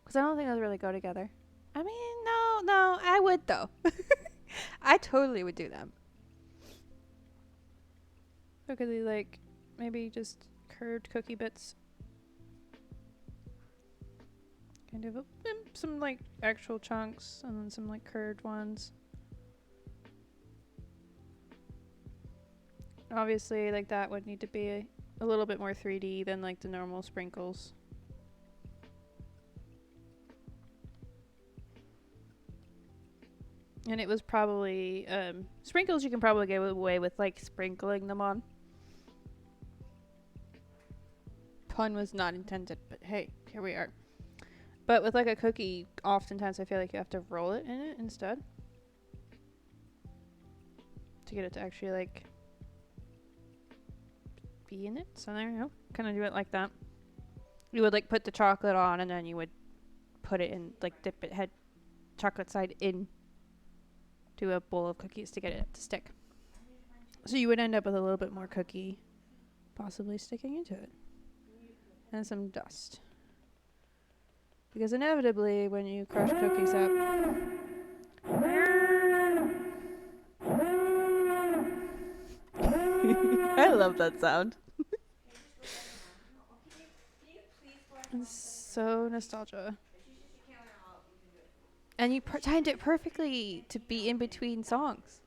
Because I don't think those really go together. I mean, no, I would though. I totally would do them. So could they like maybe just curved cookie bits? Kind of some like actual chunks and then some like curved ones. Obviously, like that would need to be a little bit more 3D than like the normal sprinkles. And it was probably sprinkles. You can probably get away with like sprinkling them on. Pun was not intended, but hey, here we are. But with like a cookie, oftentimes I feel like you have to roll it in it instead to get it to actually like be in it. So there you go. Kind of do it like that. You would like put the chocolate on, and then you would put it in, like dip it head chocolate side in to a bowl of cookies to get it to stick. So you would end up with a little bit more cookie possibly sticking into it. And some dust. Because inevitably, when you crush cookies up, I love that sound. It's so nostalgia. And you timed it perfectly to be in between songs.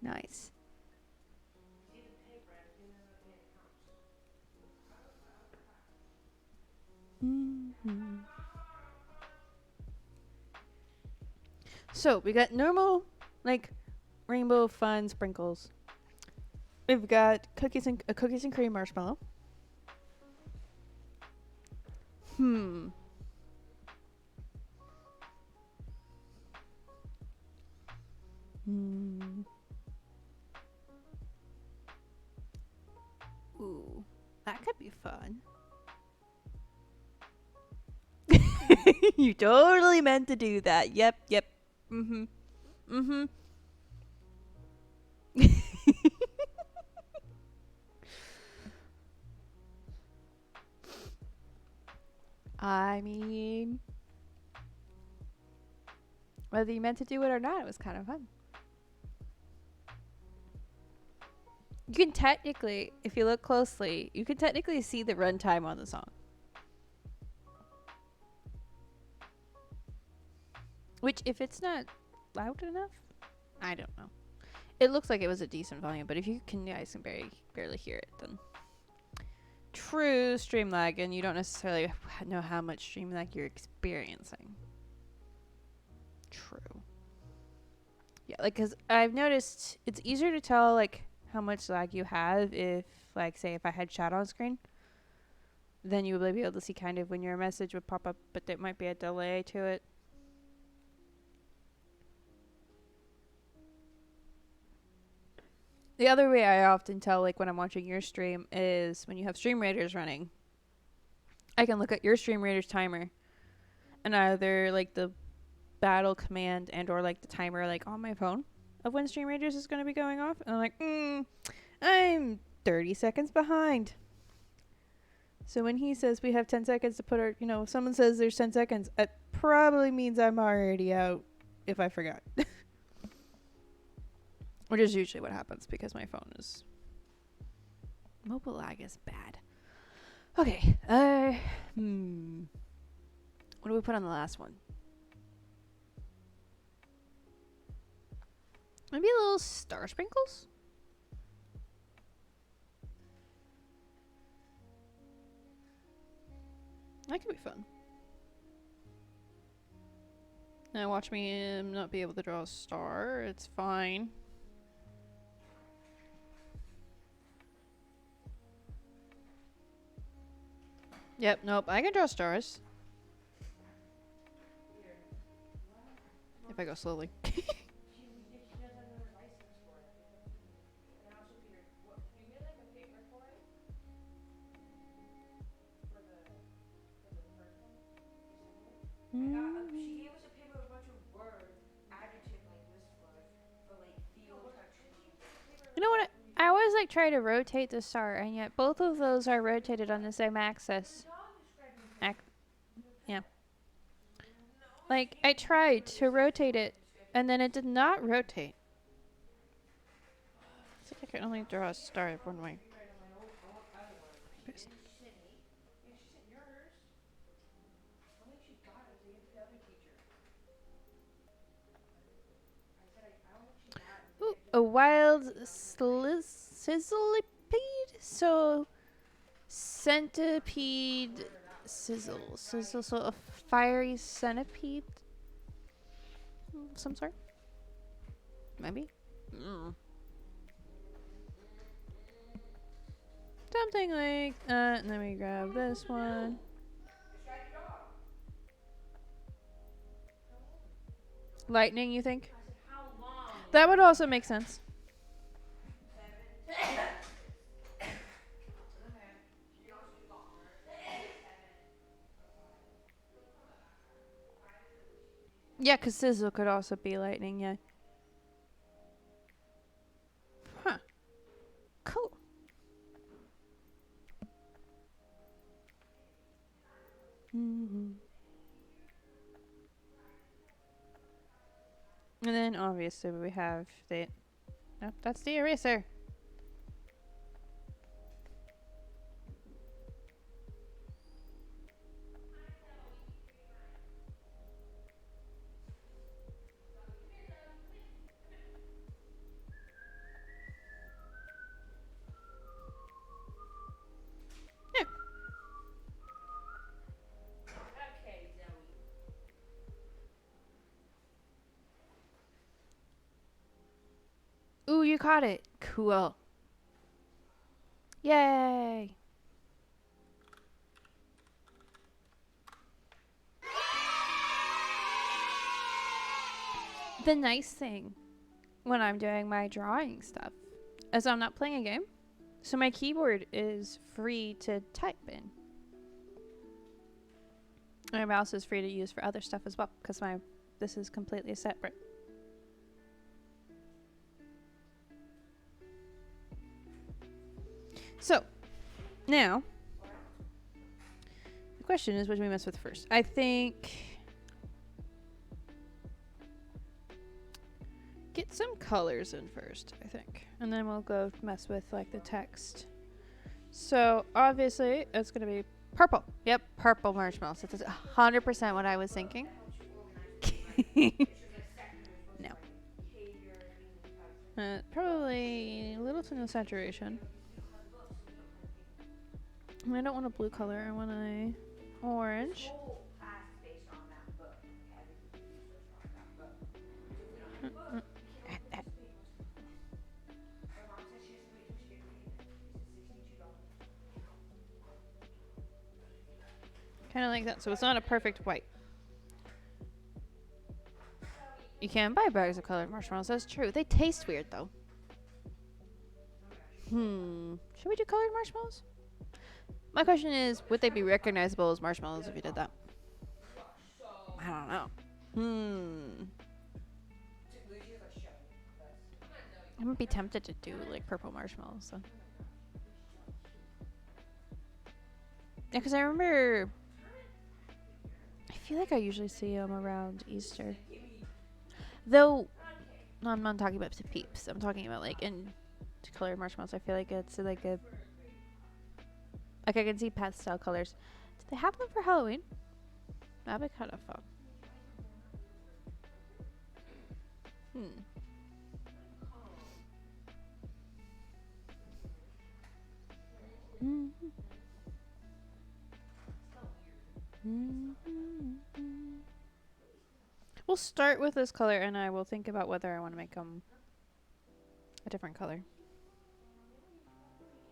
Nice. Mm-hmm. So we got normal, like rainbow fun sprinkles. We've got cookies and cream marshmallow. Hmm. Hmm. Ooh, that could be fun. You totally meant to do that. Yep. Mm-hmm. Mm-hmm. I mean, whether you meant to do it or not, it was kind of fun. You can technically, if you look closely, you can technically see the runtime on the song. Which, if it's not loud enough, I don't know. It looks like it was a decent volume, but if you can, guys can barely hear it, then true stream lag, and you don't necessarily know how much stream lag you're experiencing. True. Yeah, like, because I've noticed it's easier to tell, like, how much lag you have if, like, say, if I had chat on screen, then you would be able to see kind of when your message would pop up, but there might be a delay to it. The other way I often tell, like, when I'm watching your stream is when you have Stream Raiders running. I can look at your Stream Raiders timer and either, like, the battle command and or, like, the timer, like, on my phone of when Stream Raiders is going to be going off. And I'm like, I'm 30 seconds behind. So when he says we have 10 seconds to put our, if someone says there's 10 seconds, it probably means I'm already out if I forgot. Which is usually what happens because my phone is... Mobile lag is bad. Okay. What do we put on the last one? Maybe a little star sprinkles? That could be fun. Now watch me not be able to draw a star. It's fine. Yep, nope. I can draw stars. If I go slowly. She gave us a paper with a bunch of words, adjective like this for like feel, touch. You know what? I always like try to rotate the star, and yet both of those are rotated on the same axis. Yeah. Like, I tried to rotate it, and then it did not rotate. I think I can only draw a star one way. Ooh, a wild sizzlepede? So, centipede sizzle. So a fiery centipede? some sort. Maybe. Mm. Something like that. Let me grab this one. Distract your dog. Lightning, you think? I said, how long? That would also make sense. 7. Okay. You don't shoot longer. 7. Yeah, because sizzle could also be lightning, yeah. Huh. Cool. Mm-hmm. And then obviously we have the... No, that's the eraser. Yeah. Okay, Zoe. Ooh, you caught it. Cool. Yay. The nice thing when I'm doing my drawing stuff is I'm not playing a game. So my keyboard is free to type in. My mouse is free to use for other stuff as well because this is completely separate. So, now, the question is, what do we mess with first? I think get some colors in first, I think. And then we'll go mess with like the text. So, obviously, it's going to be purple. Yep, purple marshmallows. That's 100% what I was thinking. No. Probably a little too no saturation. I don't want a blue color. I want a orange. Kind of like that. So it's not a perfect white. You can buy bags of colored marshmallows. That's true. They taste weird though. Should we do colored marshmallows? My question is, would they be recognizable as marshmallows if you did that? I don't know. I would be tempted to do like purple marshmallows though. Yeah, because I remember. I feel like I usually see them around Easter. Though, no, I'm not talking about to Peeps. I'm talking about like in colored marshmallows. I feel like it's like a. Like I can see pastel colors. Do they have them for Halloween? That'd be kind of fun. We'll start with this color and I will think about whether I want to make them a different color.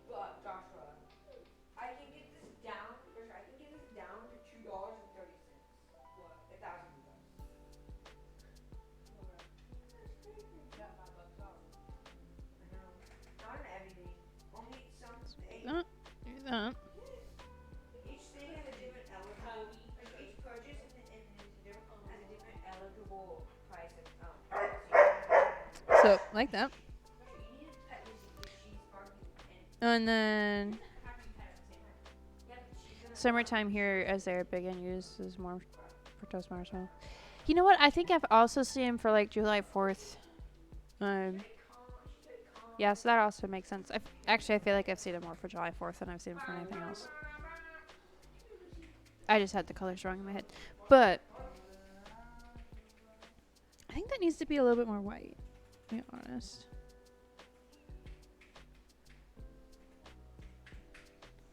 Joshua, I can get this down. Joshua, I can get this down to $2.30. What? 1,000 V-Bucks. That's crazy. Got $5 off. I know. Not on everything. Only some things. Do that. Each thing has a different eligible. Like each purchase has a different eligible price of So like that. You need to pet Lizzie because she's barking And then How do you pet at the same time? Yeah, but she's gonna. summertime here, as they're big and used, is more for toast marshmallow. You know what? I think I've also seen them for like July 4th. Yeah, so that also makes sense. I feel like I've seen them more for July 4th than I've seen them for anything else. I just had the colors wrong in my head. But I think that needs to be a little bit more white, to be honest.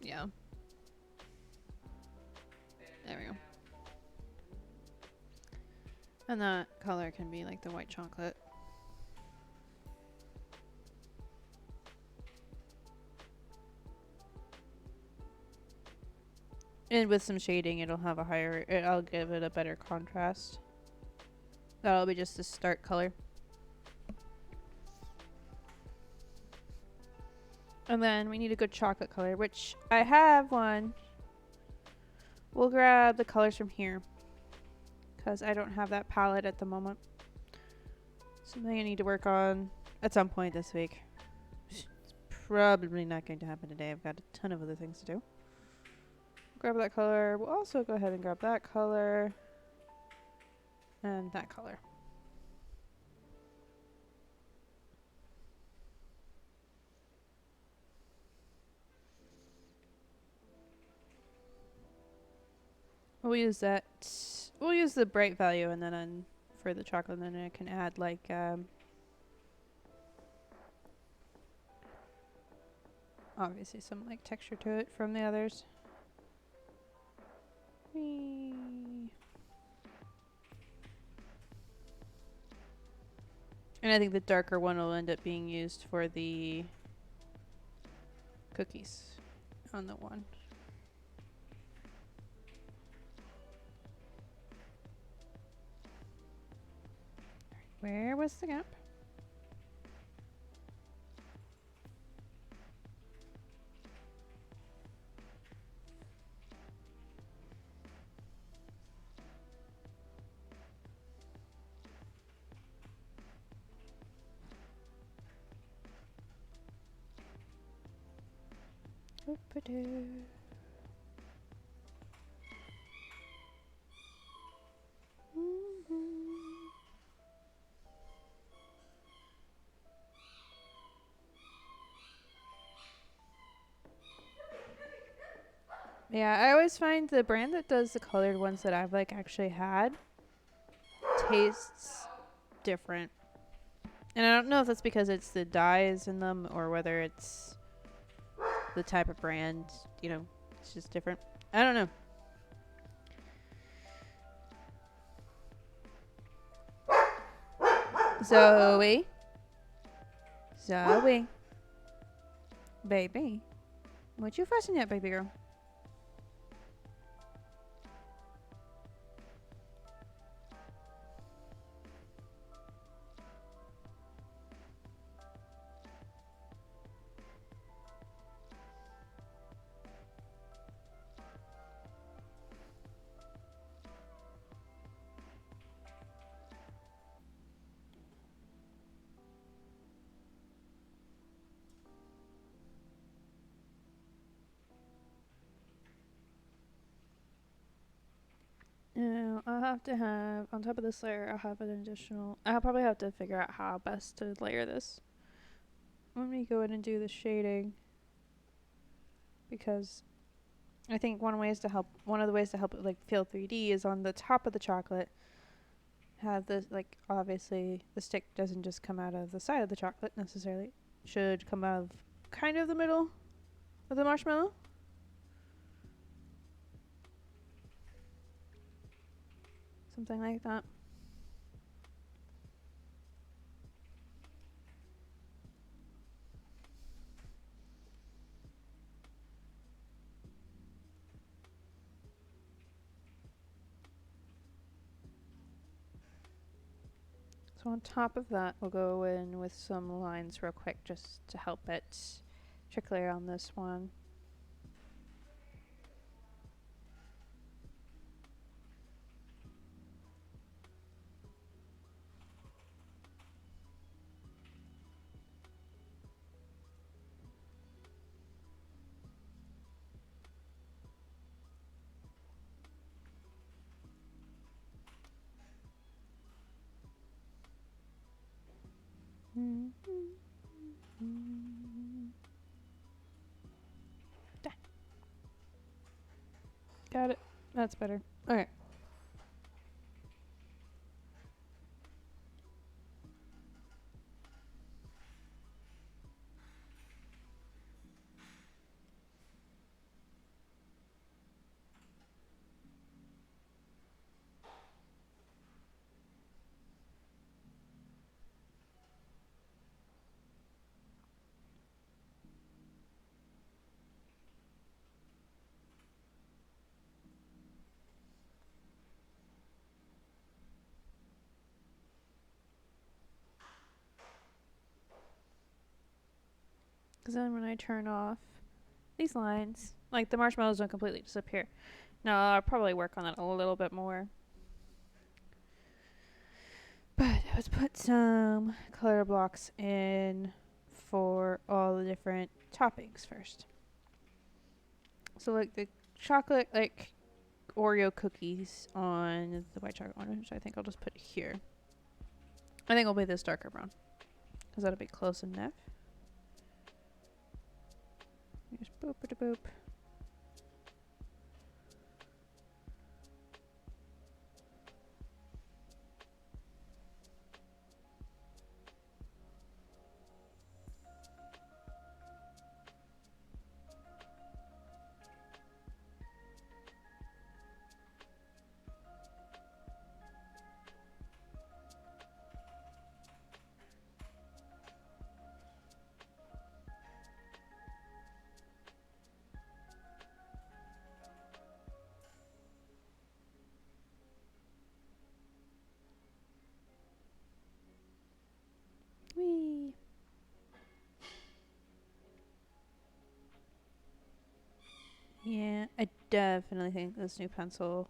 Yeah. There we go. And that color can be like the white chocolate. And with some shading, it'll have a higher, I'll give it a better contrast. That'll be just a start color. And then we need a good chocolate color, which I have one. We'll grab the colors from here, because I don't have that palette at the moment. Something I need to work on at some point this week. It's probably not going to happen today. I've got a ton of other things to do. Grab that color. We'll also go ahead and grab that color. And that color. We'll use that. We'll use the bright value and then for the chocolate, and then I can add like obviously some like texture to it from the others. Whee. And I think the darker one will end up being used for the cookies on the one. Where was the gap? Oop-a-doo. Yeah, I always find the brand that does the colored ones that I've like actually had tastes different. And I don't know if that's because it's the dyes in them or whether it's the type of brand, you know, it's just different. I don't know. Zoe. Zoe. Baby. What you fussing at, baby girl? No, I'll have to have, on top of this layer, I'll have an additional, I'll probably have to figure out how best to layer this. Let me go in and do the shading. Because I think one of the ways to help it like feel 3D is on the top of the chocolate. Have this, like, obviously the stick doesn't just come out of the side of the chocolate necessarily. Should come out of kind of the middle of the marshmallow. Something like that. So on top of that, we'll go in with some lines real quick just to help it trickle on this one. Got it. That's better. Okay. Because then when I turn off these lines, like the marshmallows don't completely disappear. Now I'll probably work on that a little bit more. But let's put some color blocks in for all the different toppings first. So like the chocolate, like Oreo cookies on the white chocolate one, which I think I'll just put here. I think I'll be this darker brown, because that'll be close enough. Just boop it boop. Whee! Yeah, I definitely think this new pencil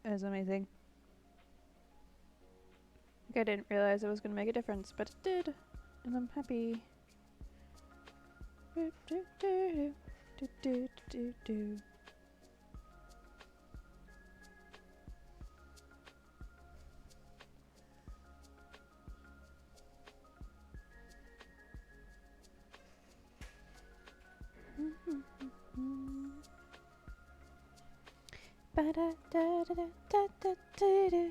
is amazing. Like I didn't realize it was going to make a difference, but it did. And I'm happy. Do, do, do, do, do, do, do. Ba-da-da-da-da-da-da-da.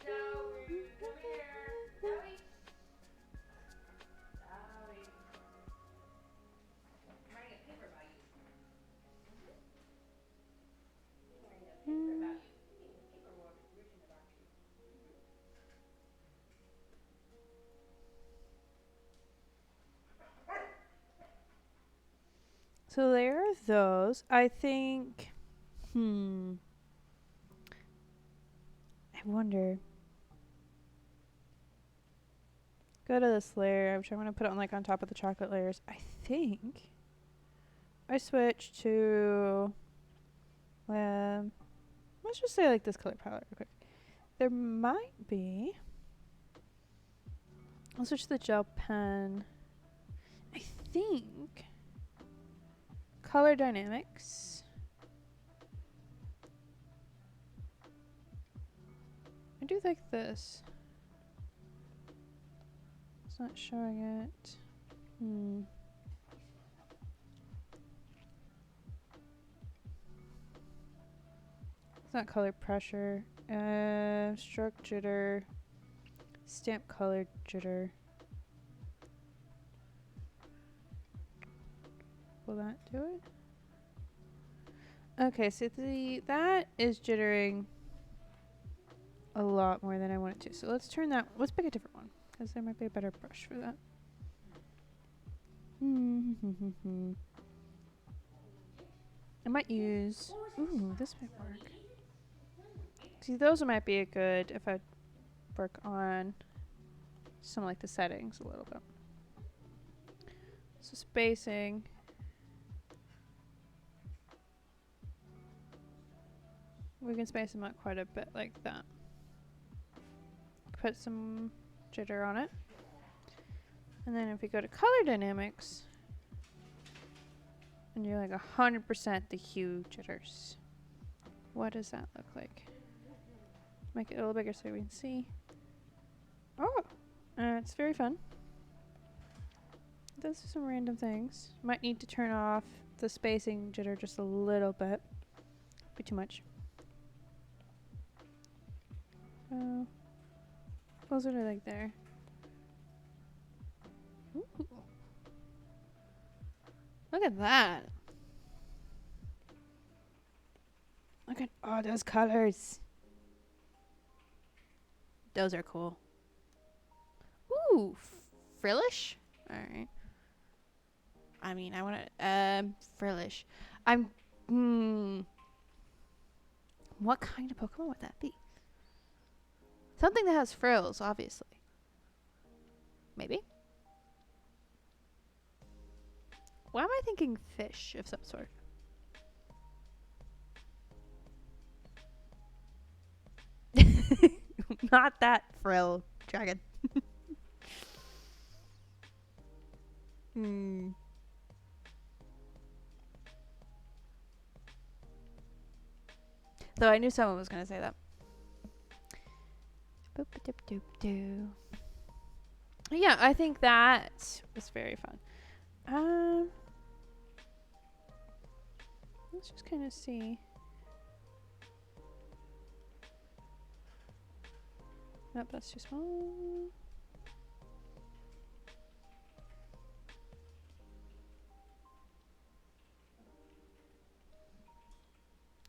Zoe, come here. Zoe. Zoe. I'm writing a paper about you. I'm writing a paper about you. A paper written about you. So there are those. I think. I wonder. Go to this layer, which I'm going to put it on like on top of the chocolate layers. I think I switch to, let's just say like this color palette real quick. There might be, I'll switch to the gel pen. I think color dynamics. I do like this. It's not showing it. It's not color pressure. Stroke jitter. Stamp color jitter. Will that do it? Okay, so that is jittering a lot more than I want it to. So let's turn that. Let's pick a different one, because there might be a better brush for that. I might use. Ooh, this might work. See, those might be a good if I work on some like the settings a little bit. So spacing. We can space them out quite a bit like that. Put some jitter on it. And then if we go to color dynamics, and you're like 100% the hue jitters, what does that look like? Make it a little bigger so we can see. Oh, it's very fun. Those are some random things. Might need to turn off the spacing jitter just a little bit. Be too much. Closer to like there. Ooh. Look at that. Look at all those colors. Those are cool. Ooh, frillish? Alright. I mean, I want to, frillish. What kind of Pokemon would that be? Something that has frills, obviously. Maybe? Why am I thinking fish of some sort? Not that frill dragon. Hmm. Though I knew someone was going to say that. Boop-a-doop-doop-doo. Yeah, I think that was very fun. Let's just kind of see. Nope, that's too small.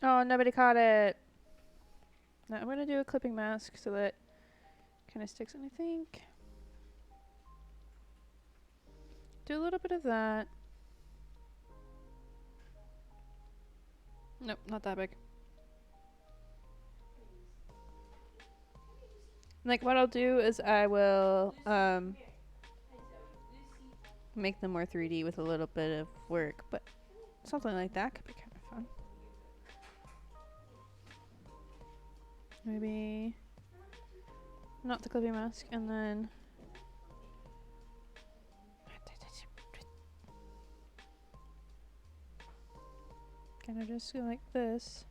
Oh, nobody caught it. Now I'm going to do a clipping mask so that kind of sticks in, I think. Do a little bit of that. Nope, not that big. Like what I'll do is I will make them more 3D with a little bit of work, but something like that could be kind of fun. Maybe not the clipping mask, and then kind of just go like this.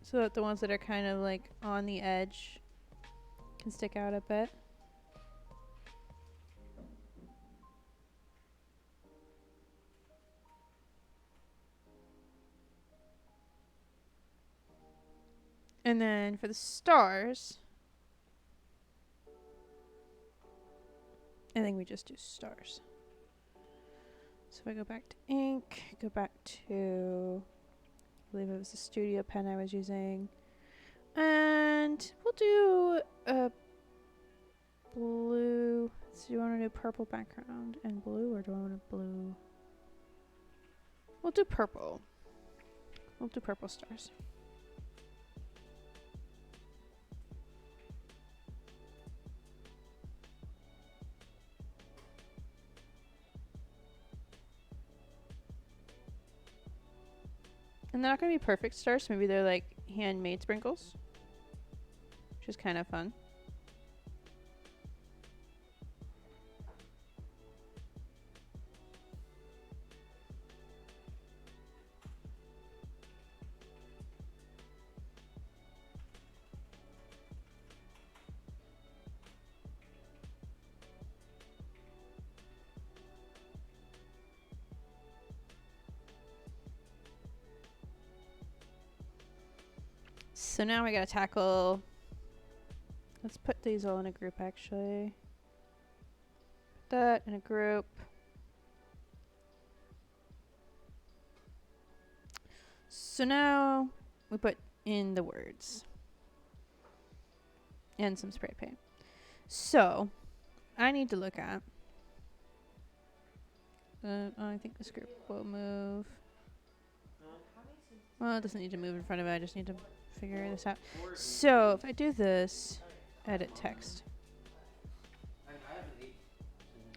So that the ones that are kind of like on the edge can stick out a bit. And then for the stars, I think we just do stars. So if I go back to ink, go back to, I believe it was the studio pen I was using. And we'll do a blue. So do you want to do purple background and blue, or do I want a blue? We'll do purple. We'll do purple stars. And they're not going to be perfect stars. Maybe they're like handmade sprinkles, which is kind of fun. So now we gotta tackle. Let's put these all in a group actually. Put that in a group. So now we put in the words. And some spray paint. So I need to look at. I think this group will move. Well, it doesn't need to move in front of it. I just need to figure this out. So if I do this, edit text.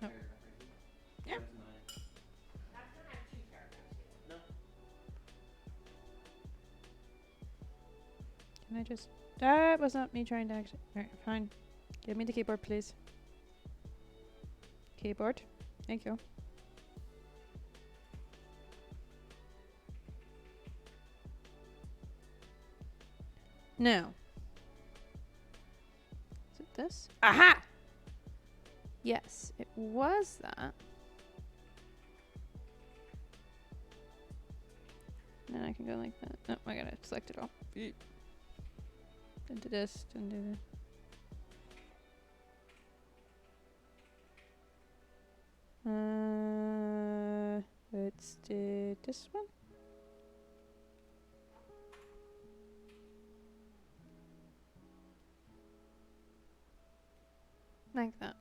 Oh. Yeah. Can I just... That was not me trying to actually... Alright, fine. Give me the keyboard, please. Keyboard. Thank you. Now. Is it this? Aha! Yes, it was that. Then I can go like that. Oh, I gotta select it all. Then do this, then do that. Let's do this one. Like that.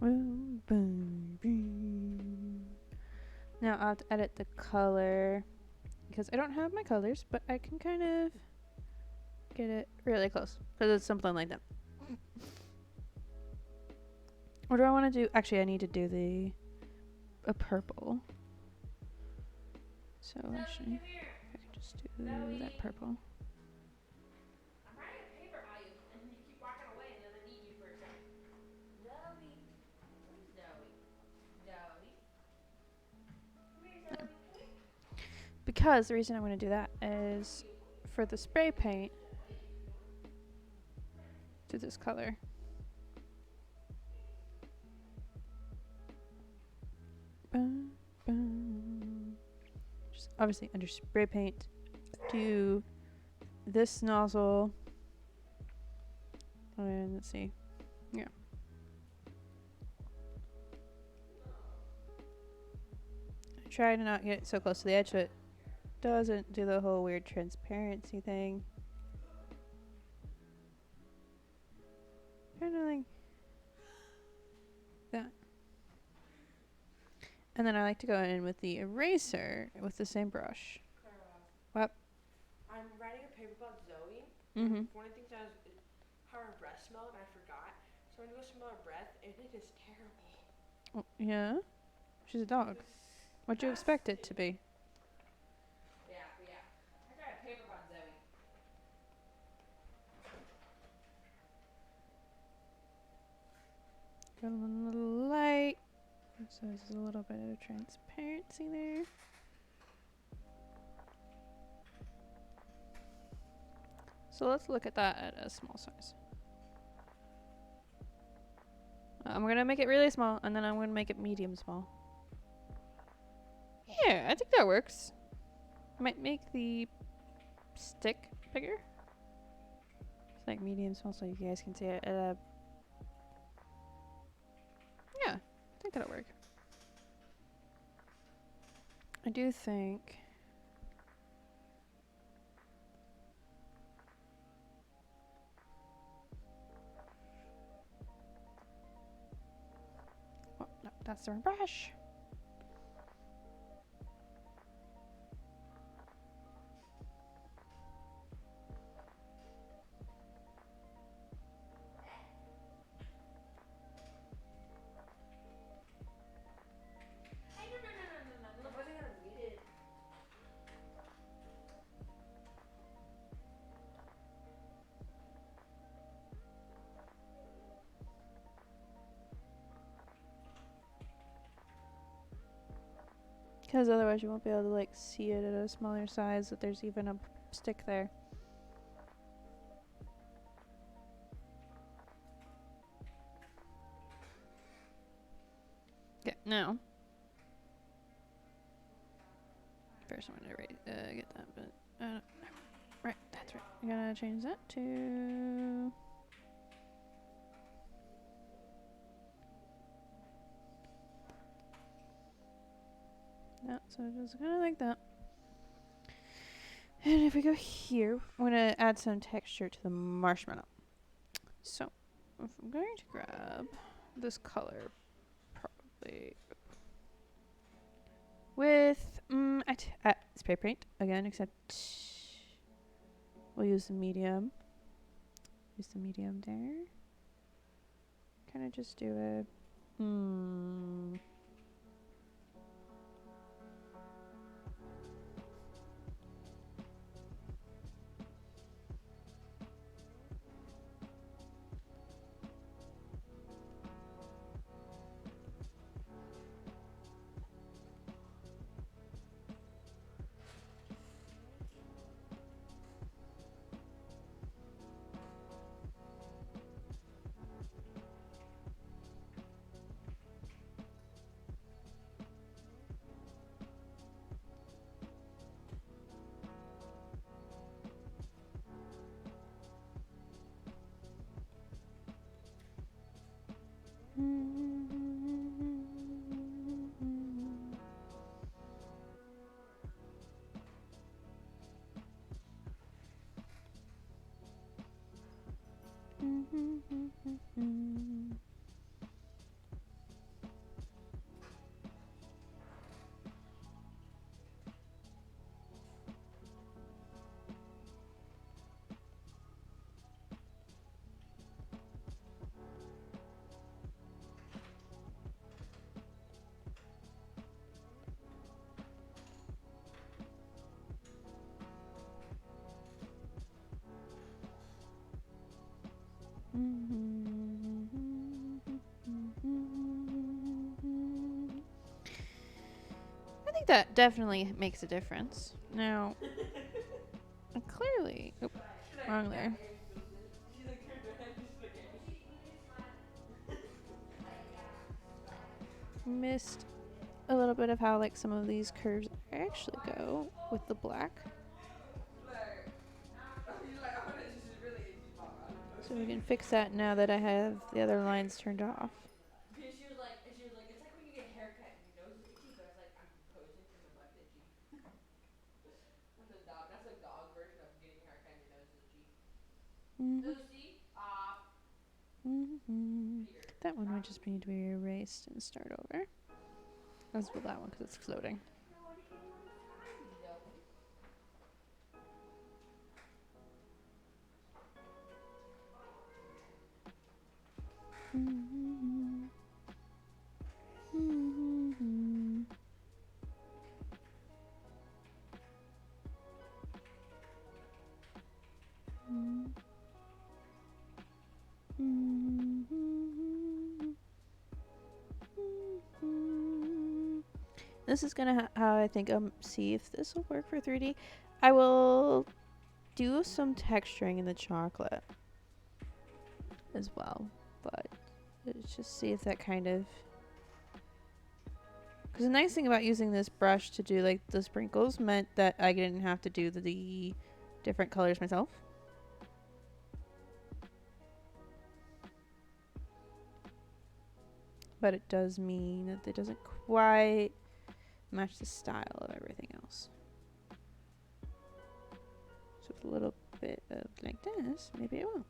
Ooh, baby. Now I'll have to edit the color because I don't have my colors, but I can kind of get it really close because it's something like that. What do I want to do? Actually, I need to do a purple. So actually, Come here. I can just do Zoe. that purple. I'm writing a paper about you, and you keep walking away, and then I need you for a second. Zoe. Where's Zoe? Zoe. Come here, Zoe. Come here. Because the reason I'm going to do that is for the spray paint, do this color. Just obviously under spray paint, do this nozzle. And let's see. Yeah. I try to not get so close to the edge so it doesn't do the whole weird transparency thing. Kind of like that. And then I like to go in with the eraser with the same brush. Clara. What? I'm writing a paper about Zoe. Mm-hmm. One of the things I was how her breath smelled, and I forgot. So I'm gonna go smell her breath, and it is terrible. Oh, yeah? She's a dog. What'd you expect it to be? Yeah. I got a paper about Zoe. Got a little light. So there's a little bit of transparency there. So let's look at that at a small size. I'm going to make it really small, and then I'm going to make it medium small. Yeah, I think that works. Might make the stick bigger. It's like medium small so you guys can see it. Yeah, I think that'll work. I do think... Oh, no, that's the wrong brush. Hey, no. I wasn't gonna read it. Because otherwise you won't be able to like see it at a smaller size that there's even a stick there. Okay, now. First I'm going to get that, but... right, that's right. I'm going to change that to... Yeah, so just kind of like that. And if we go here, I'm going to add some texture to the marshmallow. So, if I'm going to grab this color, probably with spray paint again, except we'll use the medium. Use the medium there. Kind of just do it. I think that definitely makes a difference. Now, clearly, oop, She's like, wrong yeah, there. Amy feels it. She's like, turned her head, she's like, Amy. She's smiling. Like, yeah. Missed a little bit of how like some of these curves actually go with the black. Like, he's like, oh, this is really easy, mama. So we can fix that now that I have the other lines turned off. Because she was like, it's like when you get a haircut and your nose is itchy, but it's like, I'm posing from the butt's itchy. That's the dog version of getting a haircut and your nose is itchy. Lucy, Peter. That one would just need to be erased and start over. As will that one because it's floating. This is gonna how I think see if this will work for 3D. I will do some texturing in the chocolate as well, but let's just see if that kind of. Because the nice thing about using this brush to do like the sprinkles meant that I didn't have to do the different colors myself. But it does mean that it doesn't quite match the style of everything else. So with a little bit of like this, maybe it will.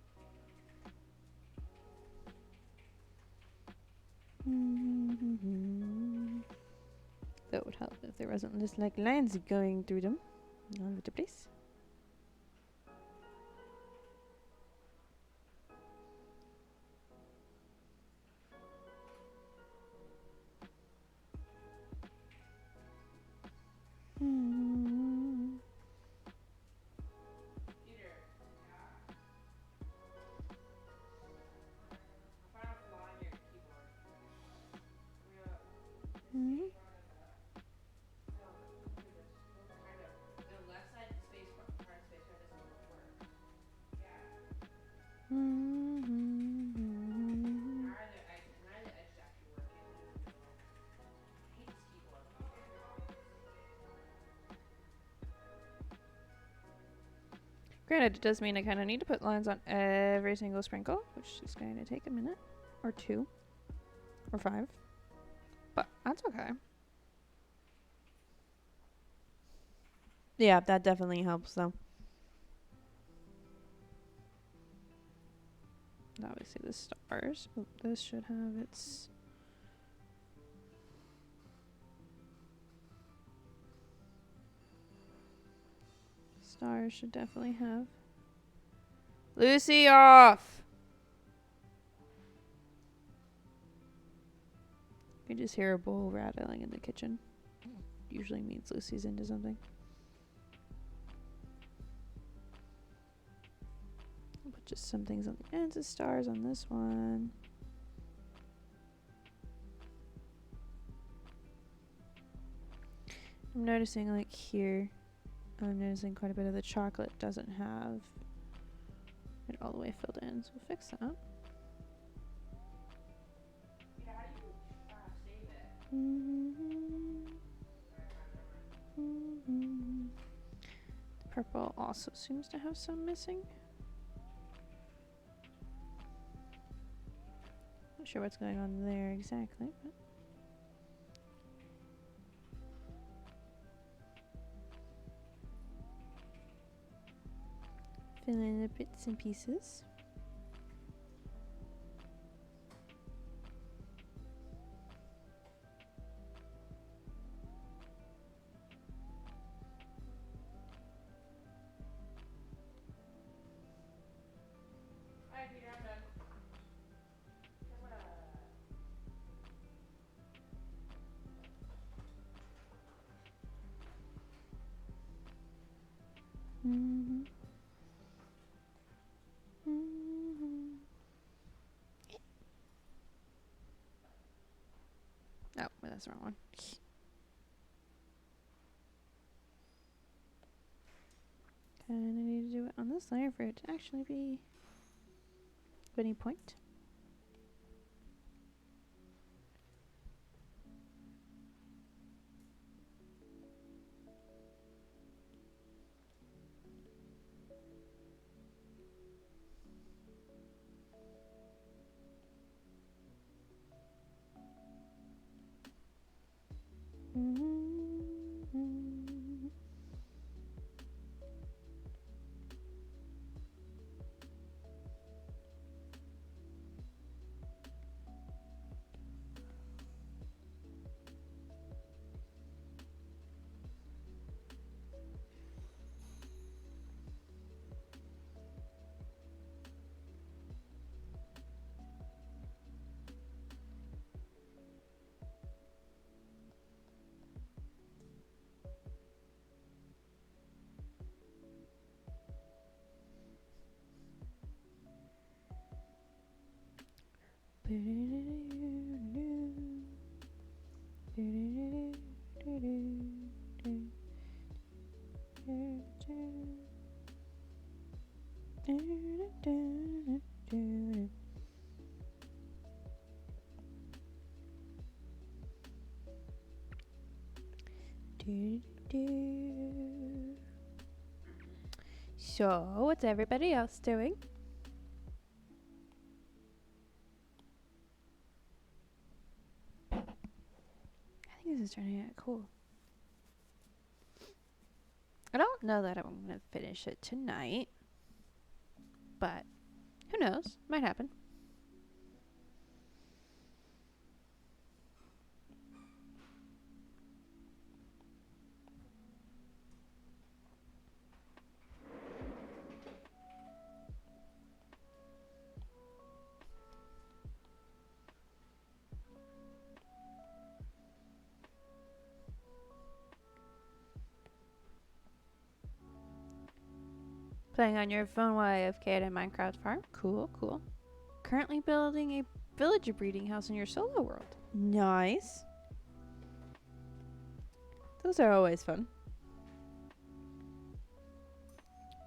That would help if there wasn't just like lines going through them all over the place. Peter. Yeah. I found a flaw in your keyboard. Look at this. Look kind of. The left side space part of space bar doesn't work. Yeah. Neither edge is actually working. There's no. I hate this keyboard. Granted, it does mean I kind of need to put lines on every single sprinkle, which is going to take a minute or 2 or 5, but that's okay. Yeah, that definitely helps though. Obviously the stars. Oh, this should have its. Stars should definitely have. Lucy, off! You just hear a bowl rattling in the kitchen. Usually means Lucy's into something. I'll put just some things on the ends of stars on this one. I'm noticing like here, I'm noticing quite a bit of the chocolate doesn't have it all the way filled in, so we'll fix that. Peter, how do you save it? The purple also seems to have some missing. It sure what's going on there exactly, but fill in the bits and pieces. Alright, Peter, I'm done. Mm-hmm. Mm-hmm. Oh, well, that's the wrong one. Kinda need to do it on this layer for it to actually be any point. Mm-hmm. So, what's everybody else doing? I think this is turning out cool. I don't know that I'm going to finish it tonight, but who knows? Might happen. Playing on your phone while AFK at a Minecraft farm. Cool, cool. Currently building a villager breeding house in your solo world. Nice. Those are always fun.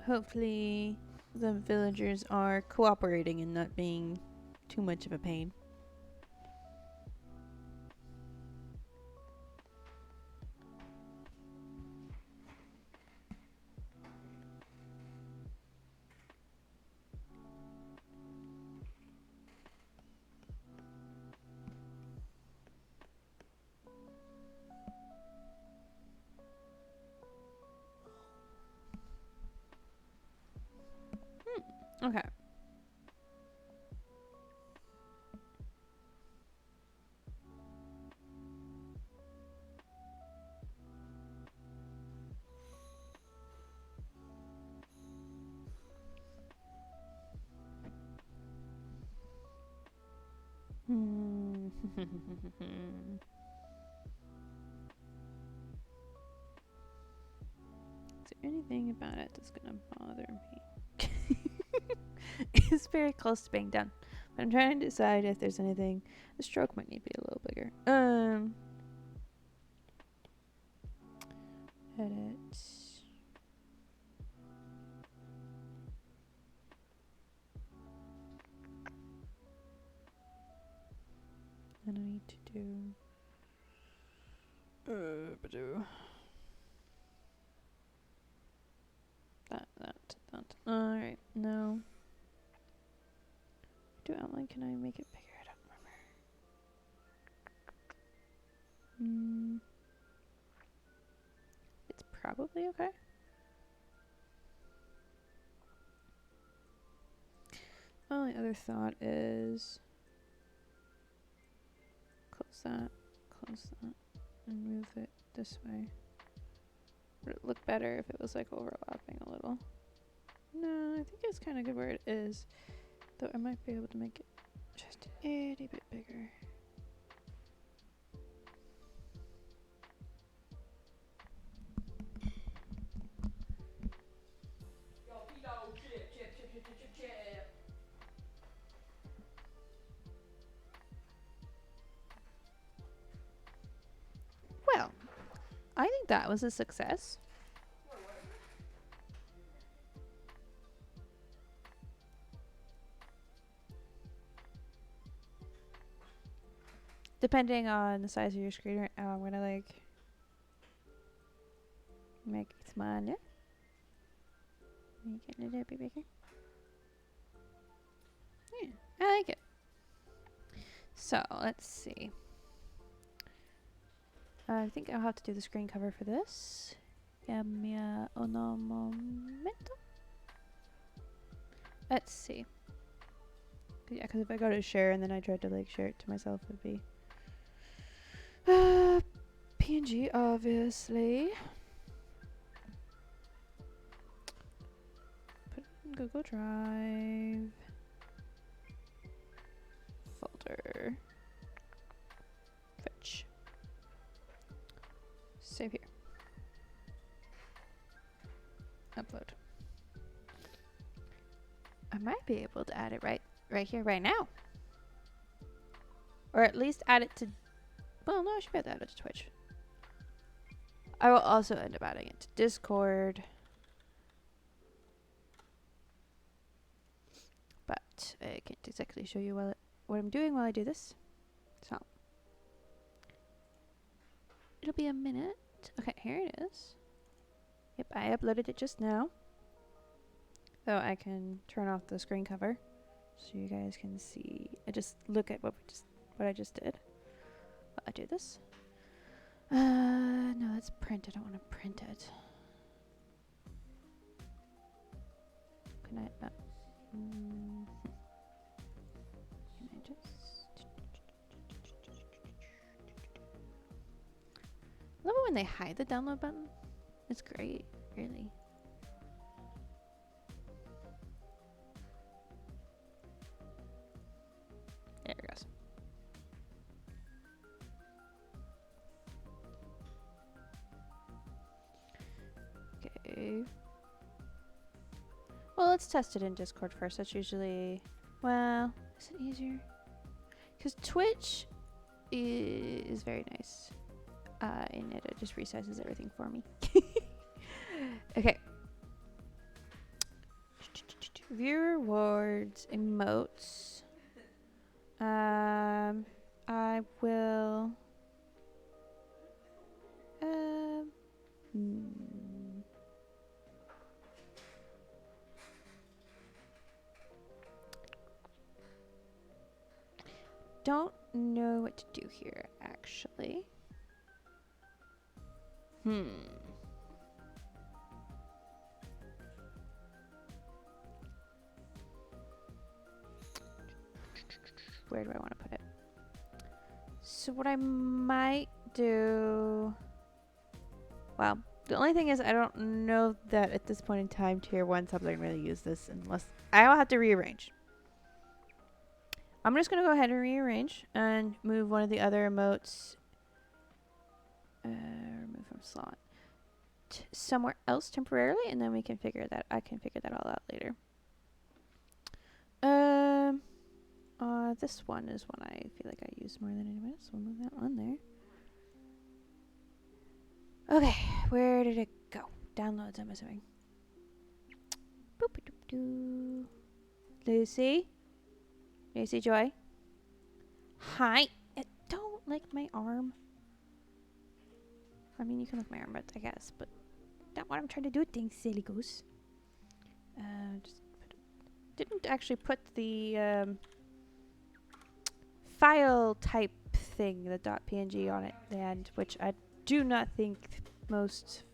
Hopefully the villagers are cooperating and not being too much of a pain. Okay. Is there anything about it that's gonna bother me? It's very close to being done. But I'm trying to decide if there's anything. The stroke might need to be a little bigger. Edit. And I need to do that. Alright, no. Do outline, can I make it bigger? I don't remember. probably okay. Only other thought is close that, and move it this way. Would it look better if it was like overlapping a little? No, I think it's kind of good where it is. Though I might be able to make it just a itty bit bigger. Yo, Pito, chip. Well, I think that was a success. Depending on the size of your screen right now, I'm gonna like make it smaller. Make it a little bit bigger. Yeah, I like it. So let's see. I think I'll have to do the screen cover for this. Uno momento. Let's see. Yeah, because if I go to share and then I tried to like share it to myself, it'd be PNG, obviously. Put it in Google Drive. Folder. Fetch. Save here. Upload. I might be able to add it right here, right now. Or at least add it to... Well, no, I should be able to add it to Twitch. I will also end up adding it to Discord. But I can't exactly show you what I'm doing while I do this. So. It'll be a minute. Okay, here it is. Yep, I uploaded it just now. So I can turn off the screen cover so you guys can see. I just look at what I just did. While I do this. No, that's print. I don't want to print it. Can I? Can I just? I love it when they hide the download button. It's great, really. There it goes. Okay. Well, let's test it in Discord first. That's usually... Well, is it easier? Because Twitch is very nice. And it just resizes everything for me. Okay. View rewards, emotes. I will... Don't know what to do here, actually. Where do I want to put it? So what I might do... Well, the only thing is I don't know that at this point in time tier 1 subs I can really use this unless... I'll have to rearrange. I'm just going to go ahead and rearrange and move one of the other emotes. Remove from slot. Somewhere else temporarily, and then we can figure that... I can figure that all out later. This one is one I feel like I use more than anyone else. We'll move that one there. Okay, where did it go? Downloads, I'm assuming. Boop-a-doop-doo. Lucy? Lucy Joy? Hi. Don't lick my arm. I mean, you can lick my arm, but I guess, but not what I'm trying to do. Thanks, silly goose. Didn't actually put the file type thing, the .png on it, and which I do not think most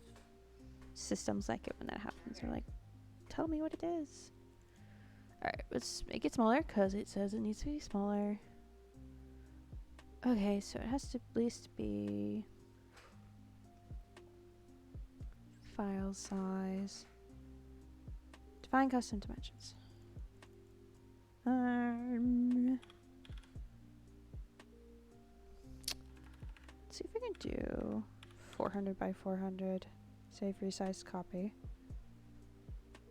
systems like it when that happens. They're like, tell me what it is. Alright, let's make it smaller because it says it needs to be smaller. Okay, so it has to at least be file size. Define custom dimensions. Let's see if we can do 400 by 400. Save resized copy.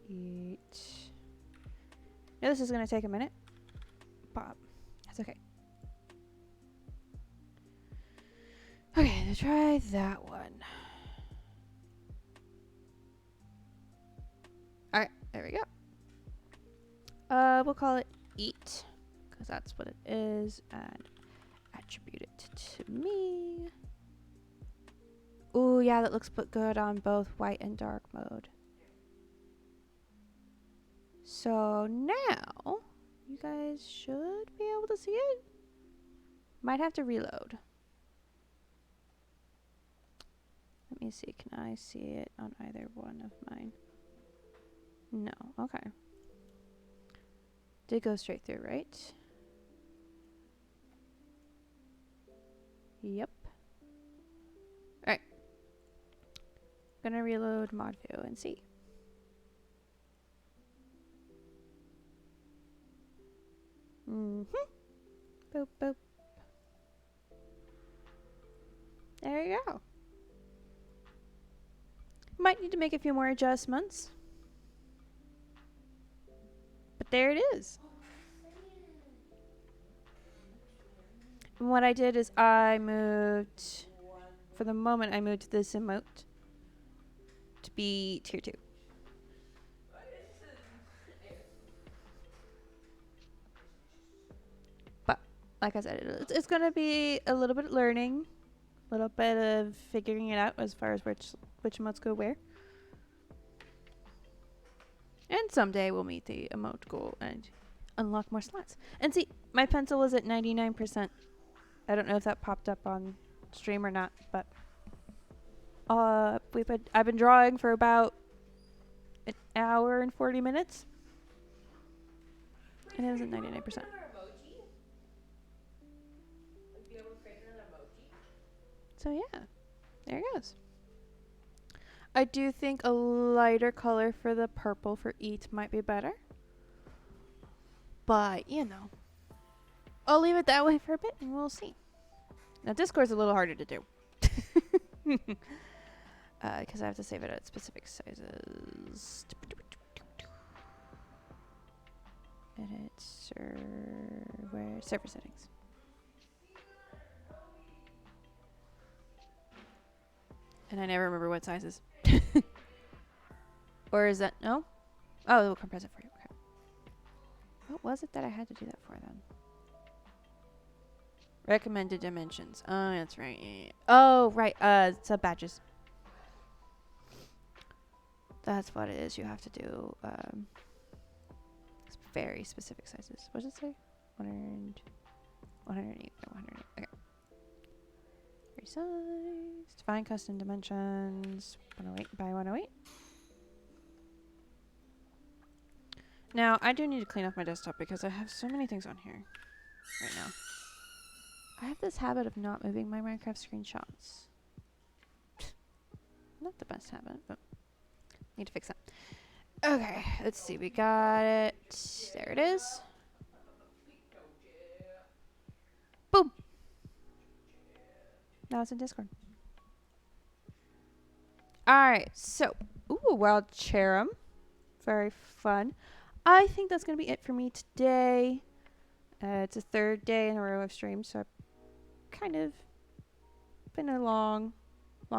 Eat. Now this is going to take a minute, but that's okay. Okay, let's try that one. Alright, there we go. We'll call it eat, because that's what it is, and attribute it to me. Ooh, yeah, that looks good on both white and dark mode. So now, you guys should be able to see it. Might have to reload. Let me see, can I see it on either one of mine? No, okay. Did go straight through, right? Yep. Alright. Gonna reload mod view and see. Boop, boop. There you go. Might need to make a few more adjustments. But there it is. And what I did is I moved, for the moment, I moved this emote to be tier 2. But, like I said, it's going to be a little bit of learning, a little bit of figuring it out as far as which emotes go where. And someday we'll meet the emote goal and unlock more slots. And see, my pencil was at 99%. I don't know if that popped up on stream or not, but I've been drawing for about an hour and 40 minutes. And it was at 99%. So yeah, there it goes. I do think a lighter color for the purple for eat might be better. But, you know, I'll leave it that way for a bit and we'll see. Now, Discord's a little harder to do. Because I have to save it at specific sizes. Edit server settings. And I never remember what sizes. Or is that no? Oh, we'll compress it for you. Okay. What was it that I had to do that for then? Recommended dimensions. Oh, that's right. Oh, right. Sub badges. That's what it is. You have to do very specific sizes. What does it say? 100, 108, 108. Okay. Resize. Define custom dimensions. 108 by 108. Now, I do need to clean up my desktop because I have so many things on here right now. I have this habit of not moving my Minecraft screenshots. Not the best habit, but need to fix that. Okay, let's see. We got it. There it is. Boom. Now it's in Discord. Alright, so. Ooh, wild cherub. Very fun. I think that's going to be it for me today. It's a third day in a row of streams, so I've kind of been a long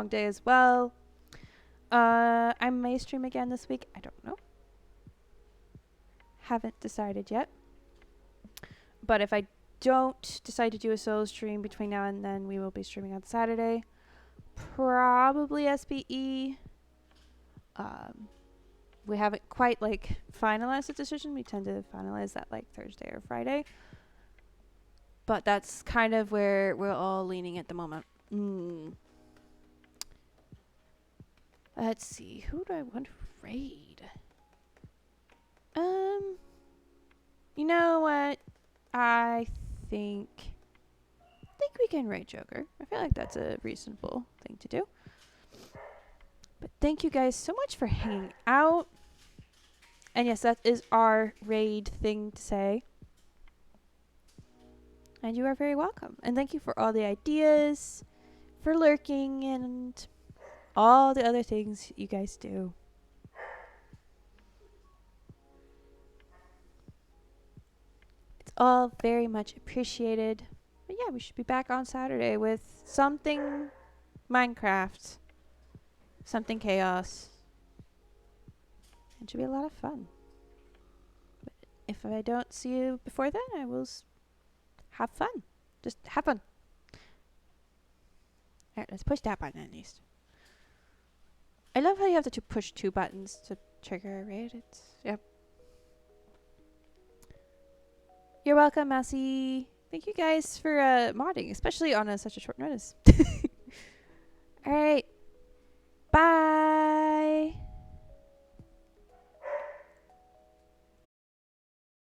day as well. I may stream again this week. I don't know. Haven't decided yet. But if I don't decide to do a solo stream between now and then, we will be streaming on Saturday. Probably SBE. We haven't quite finalized the decision. We tend to finalize that Thursday or Friday. But that's kind of where we're all leaning at the moment. Let's see. Who do I want to raid? You know what? I think we can raid Joker. I feel like that's a reasonable thing to do. But thank you guys so much for hanging out. And yes, that is our raid thing to say. And you are very welcome. And thank you for all the ideas, for lurking, and all the other things you guys do. It's all very much appreciated. But yeah, we should be back on Saturday with something Minecraft, something chaos. It should be a lot of fun. But if I don't see you before then, I will have fun. Just have fun. Alright, let's push that button at least. I love how you have to push two buttons to trigger a raid. It's, yep. You're welcome, Massey. Thank you guys for modding, especially on such a short notice. Alright.